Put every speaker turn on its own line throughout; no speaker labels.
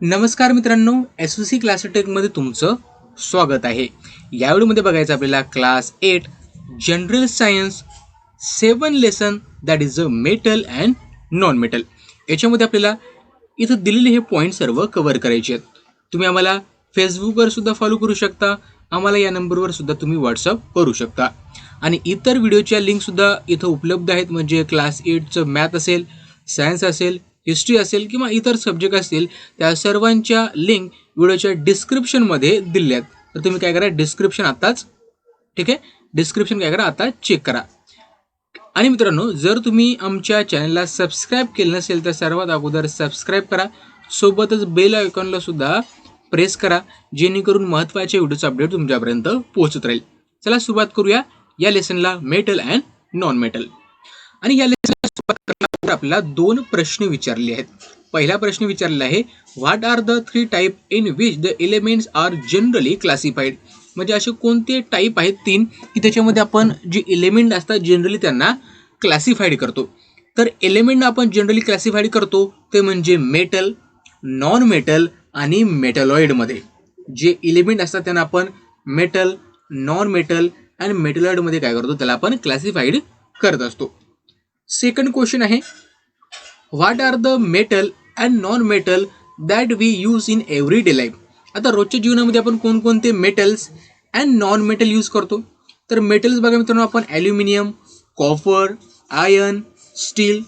नमस्कार मित्रांनो, एसओसी क्लासेटेकमध्ये तुमचं स्वागत आहे. या व्हिडिओमध्ये बघायचं आपल्याला class 8 general science 7 lesson that is a metal and non metal. याच्यामध्ये आपल्याला इथं दिलेले हे पॉईंट सर्व कव्हर करायचे आहेत. तुम्ही आम्हाला फेसबुकवर सुद्धा फॉलो करू शकता, आम्हाला या नंबरवर सुद्धा तुम्ही व्हॉट्सअप करू शकता आणि इतर व्हिडिओच्या लिंकसुद्धा इथं उपलब्ध आहेत. म्हणजे क्लास 8चं मॅथ असेल, सायन्स असेल, हिस्ट्री असेल किंवा इतर सब्जेक्ट असतील, त्या सर्वांच्या लिंक व्हिडिओच्या डिस्क्रिप्शनमध्ये दिल्या आहेत. तर तुम्ही काय करा, डिस्क्रिप्शन आताच डिस्क्रिप्शन काय करा, आता चेक करा. आणि मित्रांनो, जर तुम्ही आमच्या चॅनलला सबस्क्राईब केलं नसेल तर सर्वात अगोदर सबस्क्राईब करा, सोबतच बेल आयकॉनला सुद्धा प्रेस करा, जेणेकरून महत्त्वाचे व्हिडिओचा अपडेट तुमच्यापर्यंत पोहोचत राहील. चला सुरुवात करूया या लेसनला, मेटल अँड नॉन मेटल. आणि या लेसनला सुरुवात करण्यापूर्वी आपल्याला 2 प्रश्न विचारले आहेत. पहिला प्रश्न विचारलेला आहे, what are the 3 type in which the elements are generally classified. म्हणजे असे कोणते टाईप आहेत 3 की त्याच्यामध्ये आपण जे एलिमेंट असतात जनरली त्यांना क्लासिफाईड करतो. तर एलिमेंट आपण जनरली क्लासिफाईड करतो ते म्हणजे मेटल, नॉन मेटल आणि मेटलॉइडमध्ये. जे एलिमेंट असतात त्यांना आपण मेटल, नॉन मेटल आणि मेटलॉइडमध्ये काय करतो, त्याला आपण क्लासिफाईड करत असतो. सेकंड क्वेश्चन आहे, what are the metal and non metal that we use in everyday life. आता रोजच्या जीवनामध्ये आपण कोणकोणते metals and non metal use करतो. तर मेटल्स बघा मित्रांनो, आपण ॲल्युमिनियम, कॉपर, आयर्न, स्टील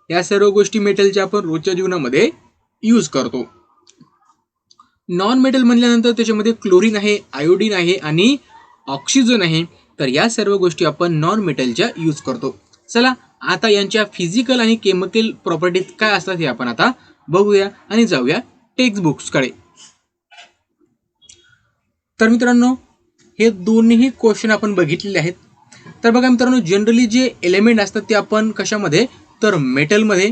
या सर्व गोष्टी मेटलच्या आपण रोजच्या जीवनामध्ये यूज करतो. नॉन मेटल म्हणल्यानंतर त्याच्यामध्ये क्लोरीन आहे, आयोडीन आहे आणि ऑक्सिजन आहे. तर या सर्व गोष्टी आपण नॉन मेटलच्या यूज करतो. चला आता यांच्या फिजिकल आणि केमिकल प्रॉपर्टीज काय असतात हे आपण आता बघूया आणि जाऊया टेक्स्ट बुक्सकडे. तर मित्रांनो, हे दोन्ही क्वेश्चन आपण बघितलेले आहेत. तर बघा मित्रांनो, जनरली जे एलिमेंट असतात ते आपण कशामध्ये, तर मेटलमध्ये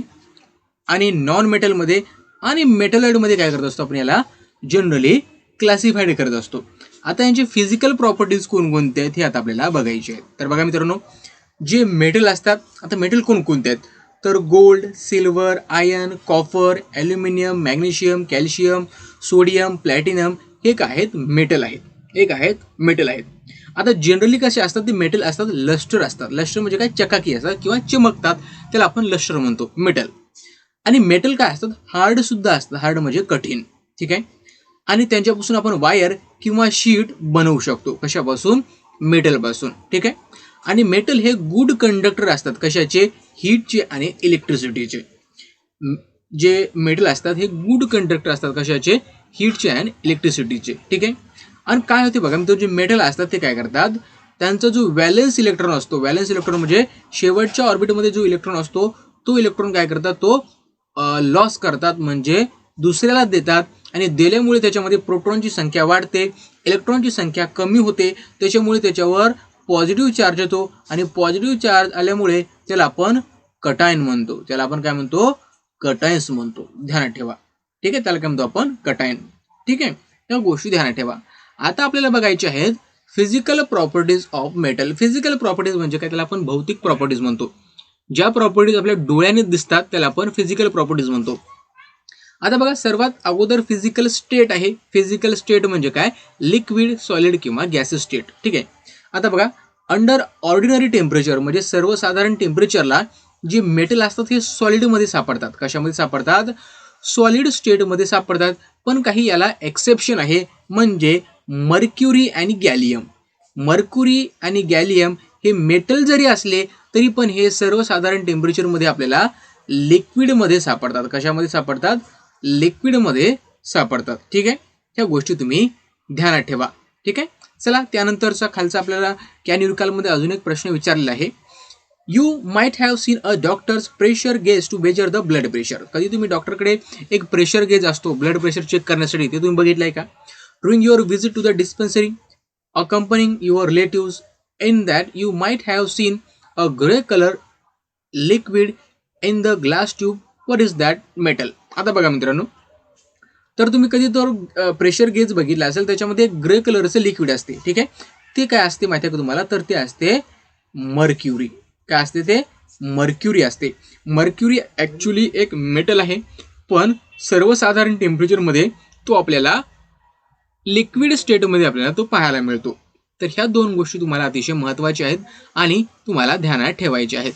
आणि नॉन मेटलमध्ये आणि मेटलॉइडमध्ये काय करत असतो, आपण याला जनरली क्लासिफाईड करत असतो. आता यांचे फिजिकल प्रॉपर्टीज कोणकोणते आहेत हे आता आपल्याला बघायचे आहेत. तर बघा मित्रांनो, जे मेटल असतात, आता मेटल कोणकोणते आहेत, तर gold, silver, iron, copper, aluminium, magnesium, calcium, sodium, platinum हे काय आहेत, मेटल आहेत. एक आहेत मेटल आहेत. आता जनरली कसे असतात ते मेटल असतात, लस्टर असतात. लस्टर म्हणजे काय, चकाकी असतात किंवा चमकतात, त्याला आपण लस्टर म्हणतो मेटल. आणि मेटल काय असतात, हार्ड सुद्धा असतात. हार्ड म्हणजे कठीण, ठीक आहे. आणि त्यांच्यापासून आपण वायर किंवा शीट बनवू शकतो. कशापासून, मेटलपासून, ठीक आहे. आणि मेटल हे गुड कंडक्टर असतात. कशाचे, हीटचे आणि इलेक्ट्रिसिटीचे. जे मेटल असतात हे गुड कंडक्टर असतात. कशाचे, हीटचे आणि इलेक्ट्रिसिटीचे, ठीक आहे. आणि काय होते बघा, तो जे मेटल असतात ते काय करतात, त्यांचा जो व्हॅलेन्स इलेक्ट्रॉन असतो, व्हॅलेन्स इलेक्ट्रॉन म्हणजे शेवटच्या ऑर्बिटमध्ये जो इलेक्ट्रॉन असतो तो इलेक्ट्रॉन काय करतात, तो लॉस करतात, म्हणजे दुसऱ्याला देतात. आणि दिल्यामुळे त्याच्यामध्ये प्रोटॉनची संख्या वाढते, इलेक्ट्रॉनची संख्या कमी होते. त्याच्यामुळे त्याच्यावर पॉझिटिव्ह चार्ज येतो आणि पॉझिटिव्ह चार्ज आल्यामुळे त्याला आपण कटायन म्हणतो. त्याला आपण काय म्हणतो, कटायन्स म्हणतो. ध्यानात ठेवा, ठीक आहे. त्याला काय म्हणतो आपण, कटायन, ठीक आहे. त्या गोष्टी ध्यानात ठेवा. आता आपल्याला बघायचे आहेत physical properties of metal. Physical properties म्हणजे काय, त्याला आपण भौतिक प्रॉपर्टीज म्हणतो. ज्या प्रॉपर्टीज आपल्या डोळ्याने दिसतात त्याला आपण फिजिकल प्रॉपर्टीज म्हणतो. आता बघा, सर्वात अगोदर फिजिकल स्टेट आहे. फिजिकल स्टेट म्हणजे काय, लिक्विड, सॉलिड किंवा गॅसेस स्टेट, ठीक आहे. आता बघा, अंडर ऑर्डिनरी टेम्परेचर म्हणजे सर्वसाधारण टेम्परेचरला जे मेटल असतात हे सॉलिडमध्ये सापडतात. कशामध्ये सापडतात, सॉलिड स्टेटमध्ये सापडतात. पण काही याला एक्सेप्शन आहे, म्हणजे मर्क्युरी आणि गॅलियम. मर्क्युरी आणि गॅलियम हे मेटल जरी असले तरी पण हे सर्वसाधारण टेम्परेचरमध्ये आपल्याला लिक्विडमध्ये सापडतात. कशामध्ये सापडतात, लिक्विडमध्ये सापडतात, ठीक आहे. ह्या गोष्टी तुम्ही ध्यानात ठेवा, ठीक आहे. चला त्यानंतरचा खालचा आपल्याला कॅन यू रिकॉलमध्ये अजून एक प्रश्न विचारलेला आहे. You might have seen a doctor's pressure gauge to measure the blood pressure. कधी तुम्ही डॉक्टरकडे एक प्रेशर गेज असतो ब्लड प्रेशर चेक करण्यासाठी, ते तुम्ही बघितलंय का. During your visit to the dispensary accompanying your relatives, in that you might have seen a gray color liquid in the glass tube. What is that metal? आता बघा मित्रांनो, तर तुम्ही कधी तर प्रेशर गेज बघितला असेल, त्याच्यामध्ये एक ग्रे कलरचं लिक्विड असते, ठीक आहे. ते काय असते माहिती आहे का तुम्हाला, तर ते असते मर्क्युरी. काय असते ते, मर्क्युरी असते. मर्क्युरी ॲक्च्युली एक मेटल आहे, पण सर्वसाधारण टेम्परेचरमध्ये तो आपल्याला लिक्विड स्टेटमध्ये आपल्याला तो पाहायला मिळतो. तर ह्या दोन गोष्टी तुम्हाला अतिशय महत्त्वाच्या आहेत आणि तुम्हाला ध्यानात ठेवायच्या आहेत.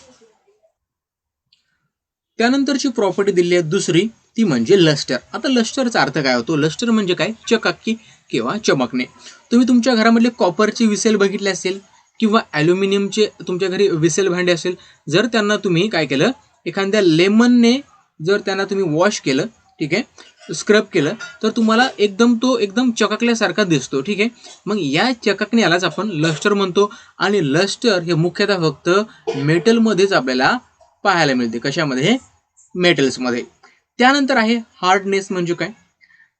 त्यानंतरची प्रॉपर्टी दिली आहे दुसरी, ती म्हणजे लस्टर. आता लस्टरचा अर्थ काय होतो? लस्टर म्हणजे काय? चकाकी किंवा चमकणे. तुम्ही तुमच्या घरामधले कॉपरचे विसेल बघितले असेल किंवा ॲल्युमिनियमचे तुमच्या घरी विसेल भांडे असेल, जर त्यांना तुम्ही काय केलं, एखाद्या लेमनने जर त्यांना तुम्ही वॉश केलं, ठीक आहे, स्क्रब केलं, तर तुम्हाला तो एकदम चकाकल्यासारखा दिसतो. ठीक आहे, मग या चकाकण्यालाच आपण लस्टर म्हणतो. आणि लस्टर हे मुख्यतः फक्त मेटलमध्येच आपल्याला पाहायला मिळते. कशामध्ये? मेटल्समध्ये. त्यानंतर आहे हार्डनेस. म्हणजे काय?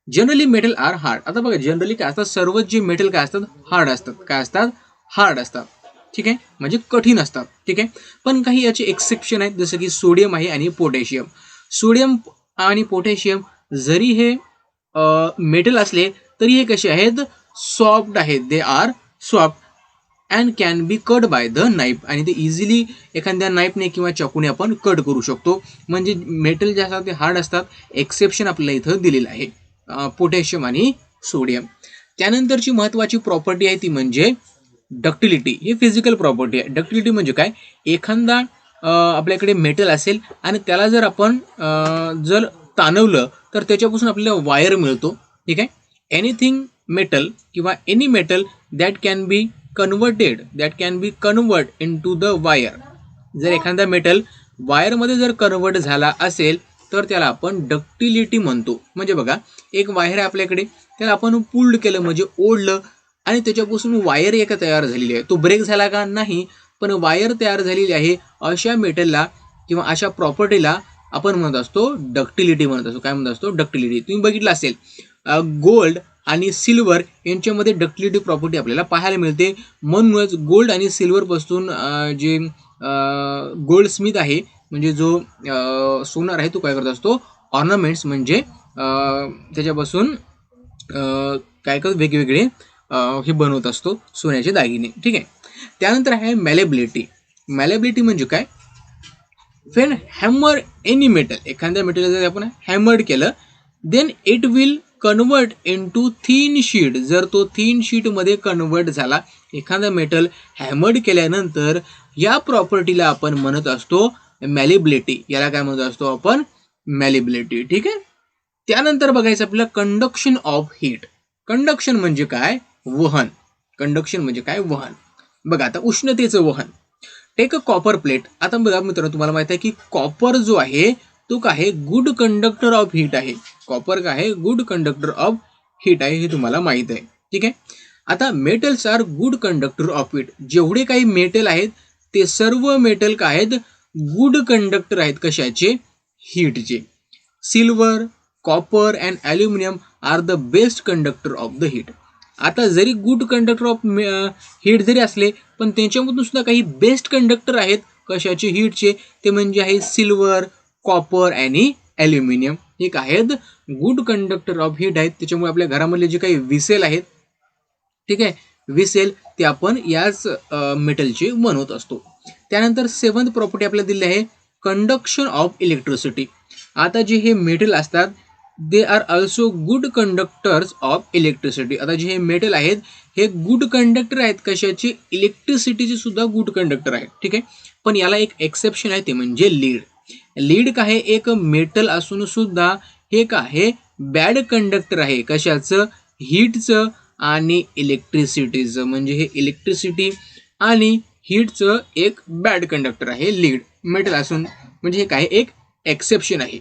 Generally metal are hard. आता बघा, जनरली काय असतात, सर्वच जे मेटल काय असतात, हार्ड असतात. काय असतात? हार्ड असतात. ठीक आहे, म्हणजे कठीण असतात. ठीक आहे, पण काही याचे एक्सेप्शन आहेत, जसं की सोडियम आहे आणि पोटॅशियम. सोडियम आणि पोटॅशियम जरी हे मेटल असले तरी हे कसे आहेत? सॉफ्ट आहेत. They are soft and can be cut by the knife. आणि ते इझिली एखाद्या नाईफने किंवा चाकूने आपण कट करू शकतो. म्हणजे मेटल जे असतात ते हार्ड असतात. एक्सेप्शन आपल्याला इथं दिलेलं आहे, पोटॅशियम आणि सोडियम. त्यानंतरची महत्त्वाची प्रॉपर्टी आहे ती म्हणजे डक्टिलिटी. ही फिजिकल प्रॉपर्टी आहे. डक्टिलिटी म्हणजे काय? एखादा आपल्याकडे मेटल असेल आणि त्याला जर आपण जर ताणवलं तर त्याच्यापासून आपल्याला वायर मिळतो. ठीक आहे, एनिथिंग मेटल किंवा any metal that can be convert into the wire. जर एखादा मेटल वायरमध्ये जर कन्वर्ट झाला असेल तर त्याला आपण डक्टिलिटी म्हणतो. म्हणजे बघा, एक वायर आहे आपल्याकडे, त्याला आपण पुल्ड केलं म्हणजे ओढलं आणि त्याच्यापासून वायर एक तयार झालेली आहे. तो ब्रेक झाला का? नाही, पण वायर तयार झालेली आहे. अशा मेटलला किंवा अशा प्रॉपर्टीला आपण म्हणत असतो डक्टिलिटी म्हणत असतो. काय म्हणत असतो? डक्टिलिटी. तुम्ही बघितलं असेल, गोल्ड आणि सिल्वर यांच्यामध्ये डक्टिलिटी प्रॉपर्टी आपल्याला पाहायला मिळते. म्हणूनच गोल्ड आणि सिल्वर पासून जे गोल्ड स्मिथ आहे, म्हणजे जो सोनार आहे, तो काय करत असतो? ऑर्नामेंट्स म्हणजे त्याच्यापासून काय करतो? वेगवेगळे हे बनवत असतो, सोन्याचे दागिने. ठीक आहे, त्यानंतर आहे मॅलेबिलिटी. मॅलेबिलिटी म्हणजे काय? When hammer any metal. एखाद्या मेटल जर आपण हॅमर्ड केलं, then it will convert into thin sheet. जर तो थिन शीटमध्ये कन्वर्ट झाला, एखादा मेटल हॅमर्ड केल्यानंतर, या प्रॉपर्टीला आपण म्हणत असतो मॅलिबिलिटी. याला काय म्हणत असतो आपण? मॅलिबिलिटी. ठीक आहे, त्यानंतर बघायचं आपल्याला कंडक्शन ऑफ हीट. कंडक्शन म्हणजे काय? वहन. कंडक्शन म्हणजे काय? वहन. बघा, आता उष्णतेचं वहन. Take a copper plate. आता बघा मित्रांनो, तुम्हाला माहिती आहे की कॉपर जो आहे तो काय? गुड कंडक्टर ऑफ हीट आहे. कॉपर काय आहे? गुड कंडक्टर ऑफ हीट आहे, हे तुम्हाला माहित आहे. ठीक आहे, आता metals are good conductor of heat. जेवढे काही मेटल आहेत ते सर्व मेटल काय आहेत? गुड कंडक्टर आहेत. कशाचे? हीटचे. Silver, copper and aluminium are the best conductor of the heat. आता जरी गुड कंडक्टर ऑफ हीट जरी असले, पण त्यांच्यामधून सुद्धा काही बेस्ट कंडक्टर आहेत. कशाचे? हीटचे. ते म्हणजे आहे सिल्वर, कॉपर आणि ॲल्युमिनियम. हे काय आहेत? गुड कंडक्टर ऑफ हीट आहेत. त्याच्यामुळे आपल्या घरामधले जे काही विसेल आहेत, ठीक आहे, विसेल ते आपण याच मेटलचे बनवत असतो. त्यानंतर सेवन्थ प्रॉपर्टी आपल्याला दिली आहे कंडक्शन ऑफ इलेक्ट्रिसिटी. आता जे हे मेटल असतात, they are also good conductors of electricity. आता जे हे मेटल आहेत हे गुड कंडक्टर आहेत. कशाचे? इलेक्ट्रिसिटीचे सुद्धा गुड कंडक्टर आहेत. ठीक आहे, पण याला एक एक्सेप्शन आहे, ते म्हणजे लीड. लीड काय? एक मेटल असून सुद्धा हे काय? बॅड कंडक्टर आहे. कशाचं? हीटचं आणि इलेक्ट्रिसिटीचं. म्हणजे हे इलेक्ट्रिसिटी आणि हीटचं एक बॅड कंडक्टर आहे लीड, मेटल असून. म्हणजे हे काय? एक एक्सेप्शन आहे.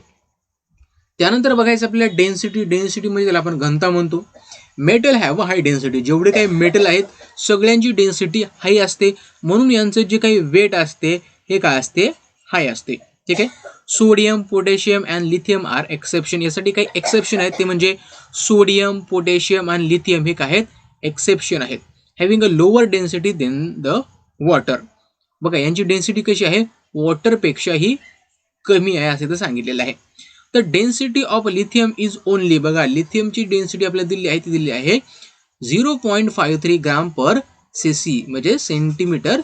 त्यानंतर बघायचं आपल्याला डेन्सिटी. डेन्सिटी म्हणजे त्याला आपण घनता म्हणतो. Metal have a high density. जेवढे काही मेटल आहेत सगळ्यांची डेन्सिटी हाय असते, म्हणून यांचं जे काही वेट असते हे काय असते? हाय असते. ठीक आहे, sodium, potassium and lithium are exception. यासाठी काही एक्सेप्शन आहेत, ते म्हणजे सोडियम, पोटॅशियम आणि लिथियम हे काय आहेत? एक्सेप्शन आहेत. Having a lower density than the water. बघा, यांची डेन्सिटी कशी आहे? वॉटरपेक्षाही कमी आहे असं तर सांगितलेलं आहे. तर density of lithium is only. बघा, लिथियमची डेन्सिटी आपल्याला दिली आहे, ती दिली आहे 0.53 ग्राम पर सीसी, म्हणजे सेंटीमीटर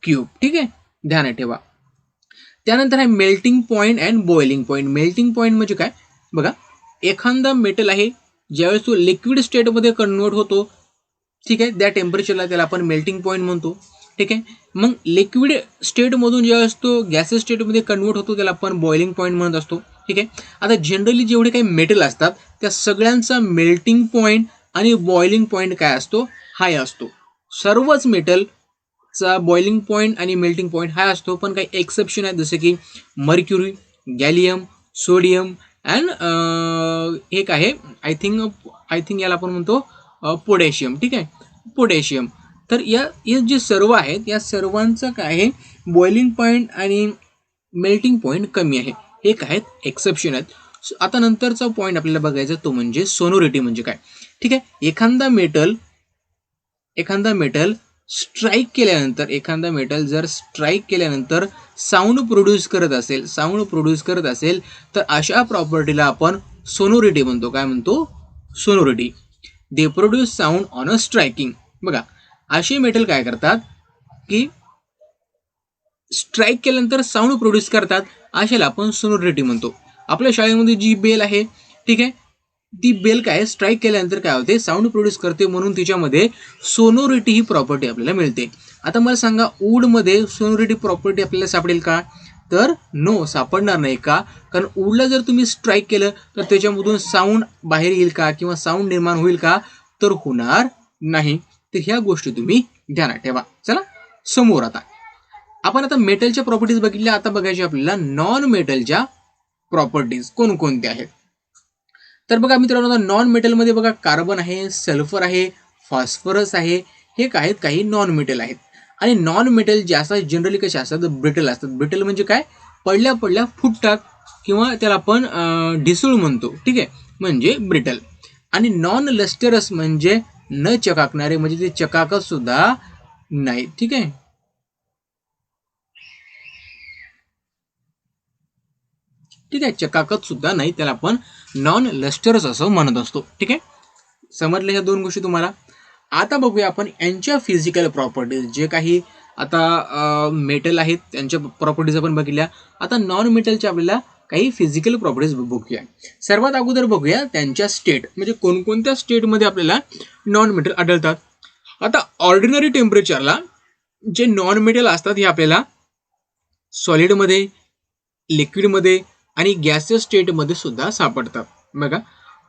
क्यूब. ठीक आहे, ध्यानात ठेवा. त्यानंतर आहे melting point and boiling point. Melting point म्हणजे काय? बघा, एखादा मेटल आहे ज्यावेळेस तो लिक्विड स्टेटमध्ये कन्वर्ट होतो, ठीक आहे, त्या टेम्परेचरला त्याला आपण मेल्टिंग पॉईंट म्हणतो. ठीक आहे. मग लिक्विड स्टेटमधून ज्यावेळेस तो गॅसेस स्टेटमध्ये कन्वर्ट होतो त्याला आपण बॉइलिंग पॉईंट म्हणत असतो. ठीक आहे. आता जनरली जेवढे काही मेटल असतात त्या सगळ्यांचा मेल्टिंग पॉईंट आणि बॉइलिंग पॉईंट काय असतो, हाय असतो. सर्वच मेटलचा बॉइलिंग पॉईंट आणि मेल्टिंग पॉईंट हाय असतो, पण काही एक्सेप्शन आहेत जसे की मर्क्युरी, गॅलियम, सोडियम अँड एक आहे आय थिंक याला आपण म्हणतो पोटॅशियम. ठीक आहे, पोटॅशियम. तर या जे सर्व आहेत या सर्वांचं काय आहे, बॉइलिंग पॉईंट आणि मेल्टिंग पॉईंट कमी आहे. हे काय आहेत, एक्सेप्शन आहेत. आता नंतरचा पॉईंट आपल्याला बघायचा तो म्हणजे सोनोरिटी म्हणजे काय. ठीक आहे. एखादा मेटल स्ट्राईक केल्यानंतर साऊंड प्रोड्यूस करत असेल तर अशा प्रॉपर्टीला आपण सोनोरिटी म्हणतो. काय म्हणतो, sonority. They produce sound on a striking. बघा, असे मेटल काय करतात की स्ट्राईक केल्यानंतर साऊंड प्रोड्यूस करतात, अशाला आपण सोनोरिटी म्हणतो. आपल्या शाळेमध्ये जी बेल आहे, ठीक आहे, ती बेल काय स्ट्राईक केल्यानंतर काय होते, साऊंड प्रोड्यूस करते, म्हणून तिच्यामध्ये सोनोरिटी ही प्रॉपर्टी आपल्याला मिळते. आता मला सांगा, वूडमध्ये सोनोरिटी प्रॉपर्टी आपल्याला सापडेल का, तर नो, सापडणार नाही. का, कारण वूडला जर तुम्ही स्ट्राईक केलं तर त्याच्यामधून साऊंड बाहेर येईल का किंवा साऊंड निर्माण होईल का, तर होणार नाही. तर ह्या गोष्टी तुम्ही ध्यानात ठेवा. चला समोर आपण आता मेटलच्या प्रॉपर्टीज बघितल्या. आता बघायच्या आपल्याला नॉन मेटलच्या प्रॉपर्टीज कोणकोणत्या आहेत. तर बघा मित्रांनो, नॉन मेटलमध्ये बघा कार्बन आहे, सल्फर आहे, फॉस्फरस आहे. हे काय आहेत, काही नॉन मेटल आहेत. आणि नॉन मेटल जे असतात जनरली कसे असतात, ब्रिटल असतात. ब्रिटल म्हणजे काय, पडल्या फुटतात किंवा त्याला आपण ढिसूळ म्हणतो. ठीक आहे, म्हणजे ब्रिटल. आणि नॉन लस्टरस म्हणजे न चकाकणारे, म्हणजे ते चकाकत सुद्धा नाही. ठीक आहे. ठीक आहे, चकाकत सुद्धा नाही, त्याला आपण नॉन लस्टरस असं म्हणत असतो. ठीक आहे, समजले ह्या दोन गोष्टी तुम्हाला. आता बघूया आपण यांच्या फिजिकल प्रॉपर्टीज. जे काही आता मेटल आहेत त्यांच्या प्रॉपर्टीज आपण बघितल्या. आता नॉन मेटलच्या आपल्याला काही फिजिकल प्रॉपर्टीज बघूया. सर्वात अगोदर बघूया त्यांच्या स्टेट, म्हणजे कोणकोणत्या स्टेटमध्ये आपल्याला नॉन मेटल आढळतात. आता ऑर्डिनरी टेम्परेचरला जे नॉन मेटल असतात हे आपल्याला सॉलिडमध्ये, लिक्विडमध्ये आणि गॅसियस स्टेटमध्ये सुद्धा सापडतात. बघा,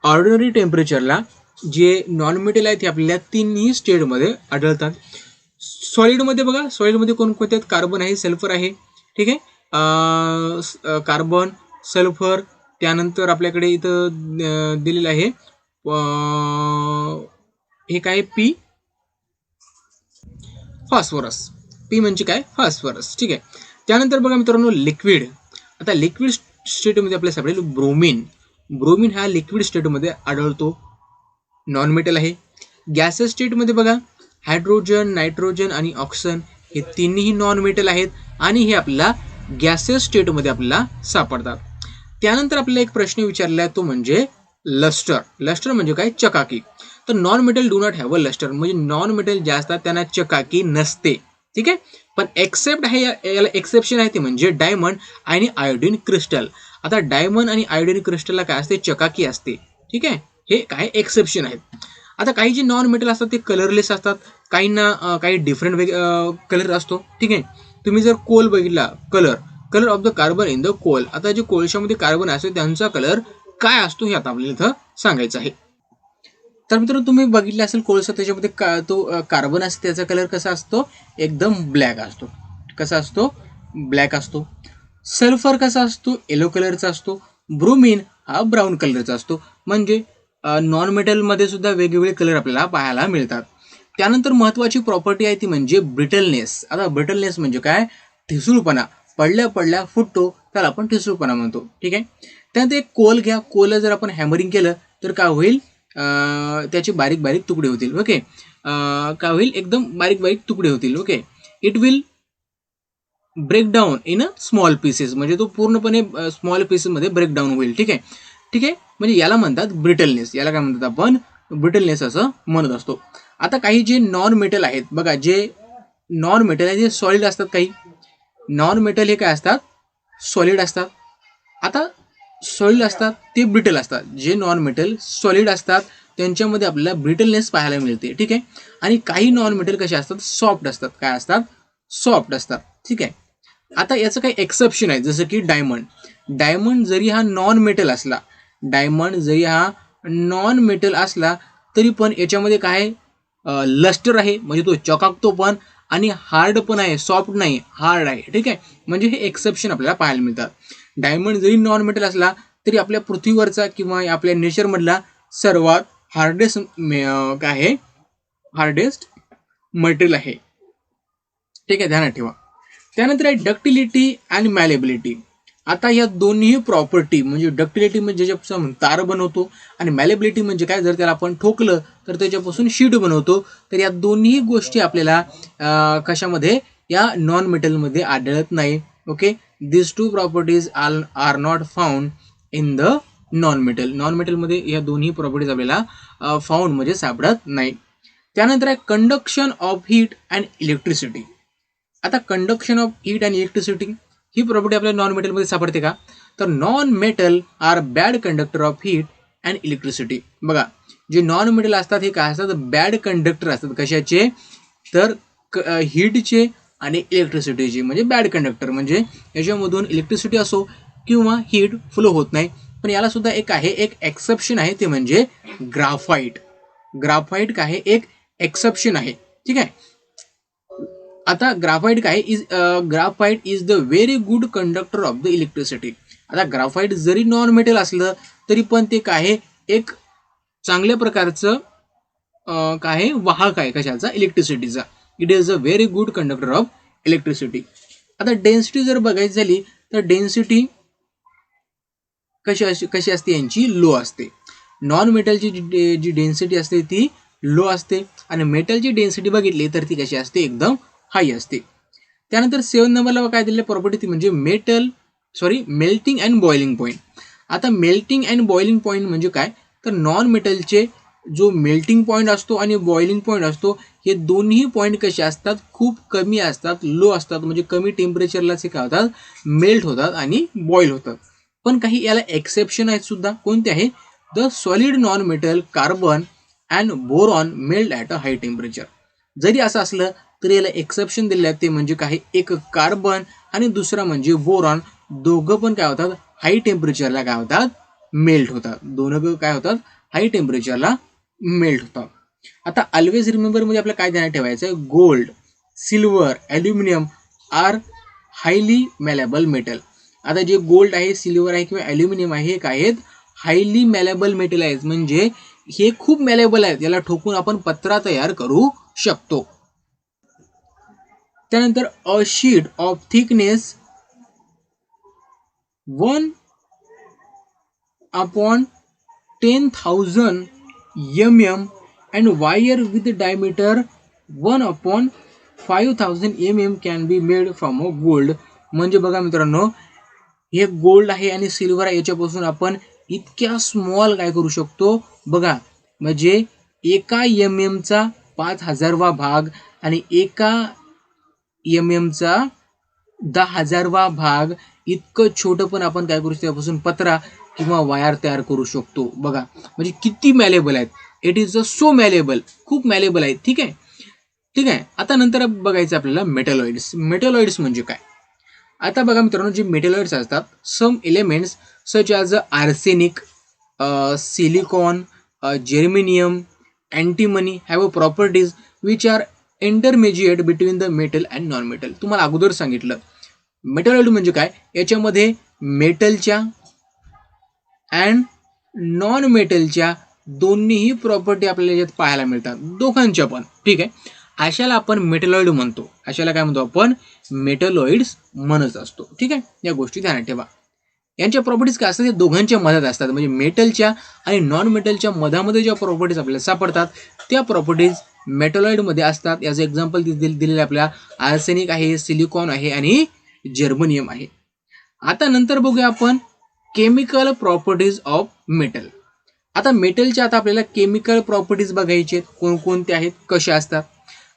ऑर्डिनरी टेम्परेचरला जे नॉन मेटल आहेत ते आपल्याला तिन्ही स्टेटमध्ये आढळतात. सॉलिडमध्ये बघा, सॉलिडमध्ये कोणकोणते आहेत, कार्बन आहे, सल्फर आहे. ठीक आहे, कार्बन, सल्फर, त्यानंतर आपल्याकडे इथं दिलेलं आहे हे काय, पी, फॉस्फरस. पी म्हणजे काय, फॉस्फरस. ठीक आहे. त्यानंतर बघा मित्रांनो, लिक्विड. आता लिक्विड स्टेटमध्ये आपल्याला सापडेल ब्रोमीन. ब्रोमीन हा लिक्विड स्टेटमध्ये आढळतो, नॉन मेटल आहे. गॅसेस स्टेटमध्ये बघा, हायड्रोजन, नायट्रोजन आणि ऑक्सिजन हे तिन्ही नॉन मेटल आहेत आणि हे आपल्याला गॅसेस स्टेटमध्ये आपल्याला सापडतात. त्यानंतर आपल्याला एक प्रश्न विचारला आहे, तो म्हणजे लस्टर. लस्टर म्हणजे काय, चकाकी. तर non metal do not have a lustre, म्हणजे नॉन मेटल जे असतात त्यांना चकाकी नसते. ठीक आहे, पण एक्सेप्ट आहे, याला एक्सेप्शन आहे, ते म्हणजे डायमंड आणि आयोडीन क्रिस्टल. आता डायमंड आणि आयोडीन क्रिस्टलला काय असते, चकाकी असते. ठीक आहे, हे काय एक्सेप्शन आहेत. आता काही जे नॉन मेटल असतात ते कलरलेस असतात, काहींना काही डिफरंट कलर असतो. ठीक आहे, तुम्ही जर कोल बघितला, colour of the carbon in the coal. आता जे कोळशामध्ये कार्बन असतो त्यांचा कलर काय असतो हे आता आपल्याला इथं सांगायचं आहे. तर मित्रांनो, तुम्ही बघितलं असेल कोळसा, त्याच्यामध्ये तो कार्बन असतो, त्याचा कलर कसा असतो, एकदम ब्लॅक असतो. कसा असतो, ब्लॅक असतो. सल्फर कसा असतो, येलो कलरचा असतो. ब्रोमीन हा ब्राऊन कलरचा असतो. म्हणजे नॉन मेटलमध्ये सुद्धा वेगवेगळे कलर आपल्याला पाहायला मिळतात. त्यानंतर महत्वाची प्रॉपर्टी आहे ती म्हणजे ब्रिटलनेस. आता ब्रिटलनेस म्हणजे काय, ठिसूळपणा. पडल्या फुटतो त्याला आपण ठिसूळपणा म्हणतो. ठीक आहे. त्यानंतर एक कोल घ्या, कोल जर आपण हॅमरिंग केलं तर काय होईल, त्याचे बारीक बारीक तुकडे होतील. ओके, काय होईल, एकदम बारीक बारीक तुकडे होतील. Okay, it will break down in a small pieces, म्हणजे तो पूर्णपणे स्मॉल पीसेसमध्ये ब्रेक डाऊन होईल. ठीक आहे. ठीक आहे, म्हणजे याला म्हणतात ब्रिटलनेस. याला काय म्हणतात आपण, ब्रिटलनेस असं म्हणत असतो. आता काही जे नॉन मेटल आहेत बघा, जे नॉन मेटल आहे जे सॉलिड असतात. काही नॉन मेटल हे काय असतात, सॉलिड असतात. आता सॉलिड असतात ते ब्रिटल असतात, जे नॉन मेटल सॉलिड असतात त्यांच्यामध्ये आपल्याला ब्रिटलनेस पाहायला मिळते. ठीक आहे. आणि काही नॉन मेटल कसे असतात, सॉफ्ट असतात. काय असतात, सॉफ्ट असतात. ठीक आहे. आता याचं काही एक्सेप्शन आहे, जसं की डायमंड. डायमंड जरी हा नॉन मेटल असला, डायमंड जरी हा नॉन मेटल असला तरी पण याच्यामध्ये काय लस्टर आहे, म्हणजे तो चकाकतो पण, आणि हार्ड पण आहे, सॉफ्ट नाही, हार्ड आहे. ठीक आहे. म्हणजे हे एक्सेप्शन आपल्याला पाहायला मिळतात. डायमंड जरी नॉन मेटल असला तरी आपल्या पृथ्वीवरचा किंवा आपल्या नेचरमधला सर्वात हार्डेस्ट काय आहे, हार्डेस्ट मटेरियल आहे. ठीक आहे, ध्यानात ठेवा. त्यानंतर आहे डक्टिलिटी आणि मॅलेबिलिटी. आता या दोन्ही प्रॉपर्टी, म्हणजे डक्टिलिटी म्हणजे ज्याच्यापासून तार बनवतो, आणि मॅलेबिलिटी म्हणजे काय, जर त्याला आपण ठोकलं तर त्याच्यापासून शीट बनवतो. तर या दोन्ही गोष्टी आपल्याला कशामध्ये, या नॉन मेटलमध्ये आढळत नाही. Okay. This two properties are not found in the non metal. Non मेटलमध्ये या दोन्ही प्रॉपर्टीज आपल्याला फाउंड म्हणजे सापडत नाही. त्यानंतर आहे conduction of heat and electricity. आता conduction of heat and electricity ही प्रॉपर्टी आपल्या नॉन मेटलमध्ये सापडते का, तर non metal are bad conductor of heat and electricity. बघा, जे नॉन मेटल असतात हे काय असतात, बॅड कंडक्टर असतात. कशाचे, तर हीटचे आणि इलेक्ट्रिसिटीचे, म्हणजे बॅड कंडक्टर, म्हणजे याच्यामधून इलेक्ट्रिसिटी असो किंवा हीट फ्लो होत नाही. पण याला सुद्धा एक आहे, एक एक्सेप्शन आहे, ते म्हणजे ग्राफाईट. ग्राफाईट काय आहे, एक एक्सेप्शन आहे. ठीक आहे. आता ग्राफाईट काय is, graphite is the very good conductor of the electricity. आता ग्राफाईट जरी नॉन मेटल असलं तरी पण ते काय, एक चांगल्या प्रकारचं काय वाहक आहे, कशाचा, इलेक्ट्रिसिटीचा. It is a very good conductor of electricity. आता डेन्सिटी जर बघायची झाली तर डेन्सिटी कशी असते, यांची लो असते. नॉन मेटलची जी डेन्सिटी असते ती लो असते, आणि मेटलची डेन्सिटी बघितली तर ती कशी असते, एकदम हाय असते. त्यानंतर 7 नंबरला काय दिलेली प्रॉपर्टी, ती म्हणजे मेल्टिंग अँड बॉइलिंग पॉईंट. आता मेल्टिंग अँड बॉइलिंग पॉईंट म्हणजे काय, तर नॉन मेटलचे जो मेल्टिंग पॉईंट असतो आणि बॉइलिंग पॉईंट असतो, हे दोन्ही पॉईंट कसे असतात, खूप कमी असतात, लो असतात. म्हणजे कमी टेम्परेचरलाच हे काय होतात, मेल्ट होतात आणि बॉईल होतात. पण काही याला एक्सेप्शन आहेत सुद्धा. कोणते आहे, the solid non metal carbon and boron melt at a high temperature. जरी असं असलं तरी याला एक्सेप्शन दिले आहे, ते म्हणजे काही, एक कार्बन आणि दुसरा म्हणजे बोरॉन, दोघं पण काय होतात, हाय टेम्परेचरला काय होतात, मेल्ट होतात. दोघं काय होतात, हाय टेम्परेचरला मेल्ट होतात. आता ऑलवेज रिमेंबर मध्ये आपल्याला काय ध्यानात ठेवायचं आहे, gold, silver, aluminium are highly malleable metal. आता जे गोल्ड आहे, सिल्वर आहे किंवा ॲल्युमिनियम आहे, हे काय आहेत, हायली मॅलेबल मेटल आहेत. म्हणजे हे खूप मॅलेबल आहेत, याला ठोकून आपण पत्रा तयार करू शकतो. त्यानंतर a sheet of thickness 1/10,000 mm and wire with diameter 1/5000 mm can be made from a gold. म्हणजे बघा मित्रांनो, हे गोल्ड आहे आणि सिल्वर आहे, याच्यापासून आपण इतक्या स्मॉल काय करू शकतो बघा, म्हणजे एका एम एमचा 5000वा भाग आणि एका एम एमचा 10,000वा भाग, इतकं छोटं पण आपण काय करू शकतो, त्यापासून पत्रा किंवा वायर तयार करू शकतो. बघा म्हणजे किती मॅलेबल आहेत. इट इज अ सो मॅलेबल, खूप मॅलेबल आहेत. ठीक आहे. ठीक आहे. आता नंतर बघायचं आपल्याला मेटॅलॉइड्स. मेटॅलॉइड्स म्हणजे काय. आता बघा मित्रांनो, जे मेटॅलॉइड्स असतात, some elements such as arsenic, silicon, germanium, antimony have a properties which are intermediate between the metal and non metal. तुम्हाला अगोदर सांगितलं मेटॅलॉइड म्हणजे काय, याच्यामध्ये मेटलच्या अँड नॉन मेटलच्या दोन्हीही प्रॉपर्टी आपल्याला याच्यात पाहायला मिळतात, दोघांच्या पण. ठीक आहे. अशाला आपण मेटॅलॉइड म्हणतो. अशाला काय म्हणतो आपण, मेटॅलॉइड्स म्हणत असतो. ठीक आहे. या गोष्टी ध्यानात ठेवा. यांच्या प्रॉपर्टीज काय असतात, ते दोघांच्या मधात असतात. म्हणजे मेटलच्या आणि नॉन मेटलच्या मधामध्ये ज्या प्रॉपर्टीज आपल्याला सापडतात त्या प्रॉपर्टीज मेटॅलॉइडमध्ये असतात. याचं एक्झाम्पल दिलेलं आपल्याला आर्सेनिक आहे, सिलिकॉन आहे आणि जर्मनियम आहे. आता नंतर बघूया आपण केमिकल प्रॉपर्टीज ऑफ मेटल. आता मेटलच्या आता आपल्याला केमिकल प्रॉपर्टीज बघायचे आहेत, कोणकोणते आहेत, कशा असतात.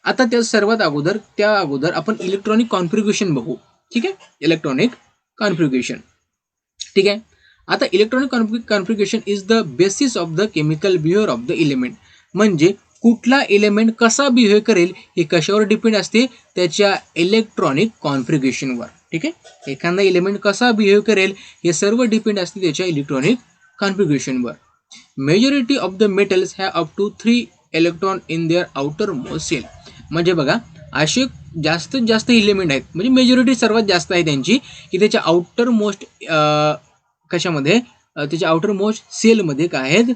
आता त्या सर्वात अगोदर आपण इलेक्ट्रॉनिक कॉन्फिगरेशन बघू. ठीक आहे. Electronic configuration. ठीक आहे. आता electronic configuration is the basis of the chemical behaviour of the element. म्हणजे कुठला एलिमेंट कसा बिहेव करेल हे कशावर डिपेंड असते, त्याच्या इलेक्ट्रॉनिक कॉन्फिगरेशनवर. ठीक आहे, एखादा एलिमेंट कसा बिहेव करेल हे सर्व डिपेंड असते त्याच्या इलेक्ट्रॉनिक कॉन्फिगरेशनवर. Majority of the metals have up to 3 electron in their outermost shell. म्हणजे बघा असे जास्तीत जास्त एलिमेंट आहेत, म्हणजे मेजॉरिटी सर्वात जास्त आहे त्यांची, की त्याच्या आउटर मोस्ट कशामध्ये त्याच्या आउटर मोस्ट सेलमध्ये काय आहेत